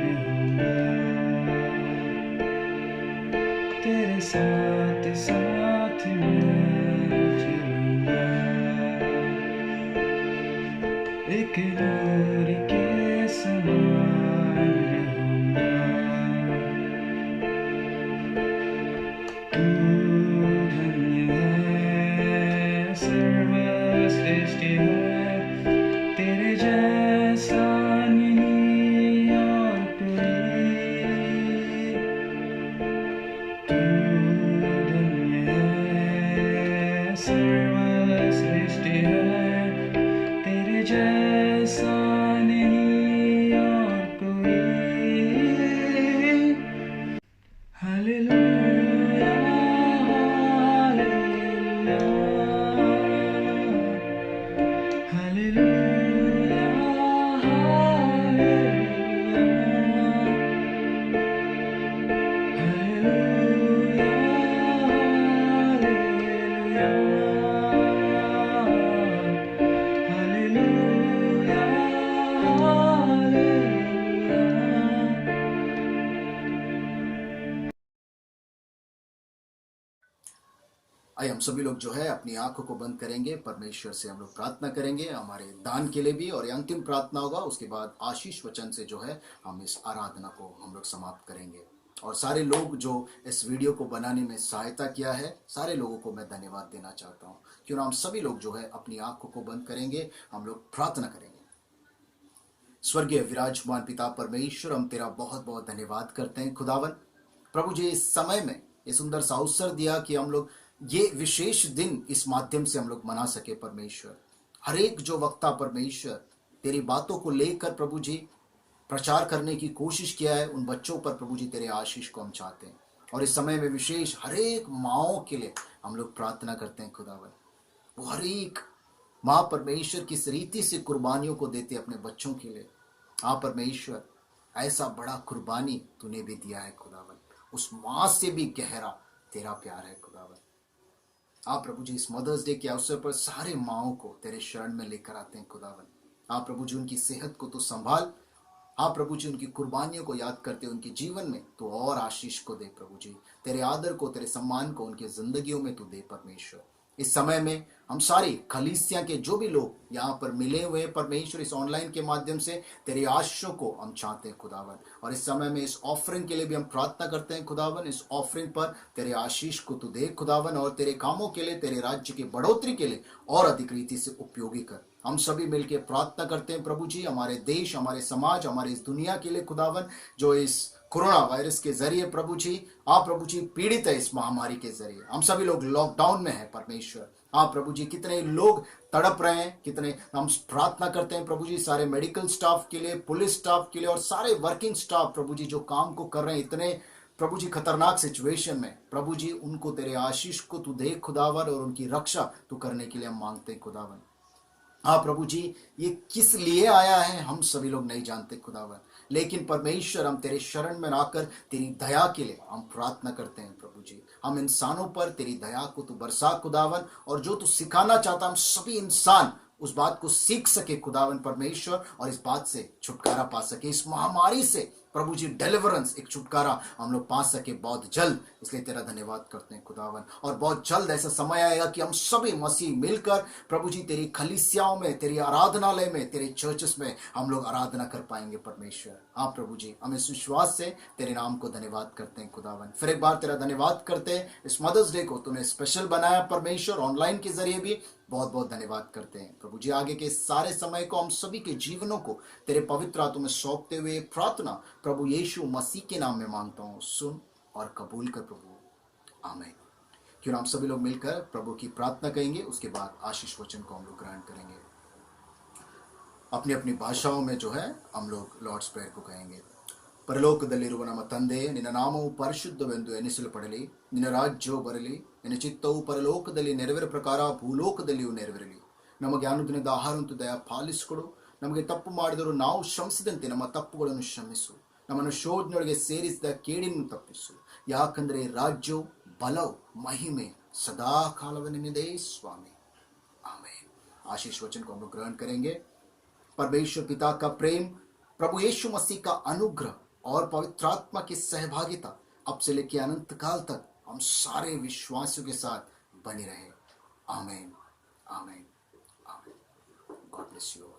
रहूंगा, तेरे साथ साथ मैं चलूंगा। एक दूर के समान रहूंगा, तू धन्य है, सर्वश्रेष्ठ है, तेरे जैसा नहीं और कोई। तू धन्य है, सर्वश्रेष्ठ है, तेरे जैसा नहीं और कोई। हालेलुया, हालेलुया, हालेलुया, आइए हम सभी लोग जो है अपनी आंखों को बंद करेंगे, परमेश्वर से हम लोग प्रार्थना करेंगे हमारे दान के लिए भी, और ये अंतिम प्रार्थना होगा। उसके बाद आशीष वचन से जो है हम इस आराधना को हम लोग समाप्त करेंगे। और सारे लोग जो इस वीडियो को बनाने में सहायता किया है, सारे लोगों को मैं धन्यवाद देना चाहता हूँ। क्यों ना हम सभी लोग जो है अपनी आंखों को बंद करेंगे, हम लोग प्रार्थना करेंगे। स्वर्गीय विराजमान पिता परमेश्वर, हम तेरा बहुत बहुत धन्यवाद करते हैं खुदावन। प्रभु जी, इस समय में ये सुंदर सा अवसर दिया कि हम लोग ये विशेष दिन इस माध्यम से हम लोग मना सके परमेश्वर। हर एक जो वक्ता परमेश्वर तेरी बातों को लेकर प्रभु जी प्रचार करने की कोशिश किया है, उन बच्चों पर प्रभु जी तेरे आशीष को हम चाहते हैं। और इस समय में विशेष हर एक माँओं के लिए हम लोग प्रार्थना करते हैं खुदावन। वो हर एक माँ परमेश्वर किस रीति से कुर्बानियों को देते अपने बच्चों के लिए। हाँ परमेश्वर, ऐसा बड़ा कुर्बानी तूने भी दिया है खुदावन। उस माँ से भी गहरा तेरा प्यार है खुदावन। आप प्रभु जी इस मदर्स डे के अवसर पर सारे माओं को तेरे शरण में लेकर आते हैं खुदावन। आप प्रभु जी उनकी सेहत को तो संभाल, आप प्रभु जी उनकी कुर्बानियों को याद करते उनके जीवन में तो और आशीष को दे प्रभु जी, तेरे आदर को, तेरे सम्मान को उनके जिंदगियों में तू दे परमेश्वर। इस समय में हम सारी कलीसिया के जो भी लोग यहाँ पर मिले हुए हैं परमेश्वर, इस ऑनलाइन के माध्यम से तेरे आशीषों को हम चाहते हैं खुदावन। और इस समय में इस ऑफरिंग के लिए भी हम प्रार्थना करते हैं खुदावन, इस ऑफरिंग पर तेरे आशीष को तू दे खुदावन, और तेरे कामों के लिए, तेरे राज्य की बढ़ोतरी के लिए और अधिक रीति से उपयोगी कर। हम सभी मिलकर प्रार्थना करते हैं प्रभु जी, हमारे देश, हमारे समाज, हमारे इस दुनिया के लिए खुदावन, जो इस कोरोना वायरस के जरिए प्रभु जी, आप प्रभु जी पीड़ित है इस महामारी के जरिए। हम सभी लोग लॉकडाउन में हैं परमेश्वर। आप प्रभु जी कितने लोग तड़प रहे हैं, कितने हम प्रार्थना करते हैं प्रभु जी सारे मेडिकल स्टाफ के लिए, पुलिस स्टाफ के लिए और सारे वर्किंग स्टाफ प्रभु जी जो काम को कर रहे हैं इतने प्रभु जी खतरनाक सिचुएशन में, प्रभु जी उनको तेरे आशीष को तू दे खुदावन, और उनकी रक्षा तू करने के लिए हम मांगते हैं खुदावन। हाँ प्रभु जी, ये किस लिए आया है हम सभी लोग नहीं जानते खुदावन, लेकिन परमेश्वर हम तेरे शरण में आकर तेरी दया के लिए हम प्रार्थना करते हैं प्रभु जी। हम इंसानों पर तेरी दया को तू बरसा खुदावन, और जो तू सिखाना चाहता हम सभी इंसान उस बात को सीख सके खुदावन परमेश्वर, और इस बात से छुटकारा पा सके, इस महामारी से प्रभु जी डिलीवरेंस, एक छुटकारा हम लोग पा सके बहुत जल्द। इसलिए तेरा धन्यवाद करते हैं खुदावन। और बहुत जल्द ऐसा समय आएगा कि हम सभी मसीह मिलकर प्रभु जी तेरी खलीसियाओं में, तेरी आराधनालय में, तेरे चर्चेस में हम लोग आराधना कर पाएंगे परमेश्वर। हाँ प्रभु जी, हम इस विश्वास से तेरे नाम को धन्यवाद करते हैं खुदावन। फिर एक बार तेरा धन्यवाद करते हैं, इस मदर्स डे को तूने स्पेशल बनाया परमेश्वर, ऑनलाइन के जरिए भी बहुत बहुत धन्यवाद करते हैं प्रभु जी। आगे के सारे समय को हम सभी के जीवनों को तेरे पवित्र हाथों में सौंपते हुए प्रार्थना प्रभु यीशु मसीह के नाम में मांगता हूँ, सुन और कबूल कर प्रभु, आमीन। क्यों हम सभी लोग मिलकर प्रभु की प्रार्थना करेंगे, उसके बाद आशीष वचन को हम लोग ग्रहण करेंगे। अपनी अपनी भाषाओं में जो है हम लोग लॉर्ड्स प्रेयर को कहेंगे। ಪರಲೋಕದಲ್ಲಿರುವ ನಮ್ಮ ತಂದೆ, ನಿನ್ನ ನಾಮವು ಪರಿಶುದ್ಧವೆಂದು ಎನಿಸಲ್ಪಡಲಿ, ನಿನ್ನ ರಾಜ್ಯವು ಬರಲಿ, ನಿನ್ನ ಚಿತ್ತವು ಪರಲೋಕದಲ್ಲಿ ನೆರವೇರ ಪ್ರಕಾರ ಭೂಲೋಕದಲ್ಲಿಯೂ ನೆರವೇರಲಿ. ನಮಗೆ ಅನುದಿನದ ಆಹಾರವಂತೂ ದಯ ಪಾಲಿಸಿಕೊಡು. ನಮಗೆ ತಪ್ಪು ಮಾಡಿದರೂ ನಾವು ಶ್ರಮಿಸಿದಂತೆ ನಮ್ಮ ತಪ್ಪುಗಳನ್ನು ಕ್ಷಮಿಸು. ನಮ್ಮನ್ನು ಶೋಧನೆಯೊಳಗೆ ಸೇರಿಸಿದ ಕೇಡಿನ ತಪ್ಪಿಸು. ಯಾಕಂದರೆ ರಾಜ್ಯವು, ಬಲವು, ಮಹಿಮೆ सदा काल निंदे स्वामी, आमीन। आशीष वचन को हम लोग ग्रहण करेंगे। परमेश्वर पिता का प्रेम, प्रभु यीशु मसीह का अनुग्रह और पवित्र आत्मा की सहभागिता अब से लेकर अनंत काल तक हम सारे विश्वासियों के साथ बनी रहे। आमीन, आमीन, आमीन। God bless you.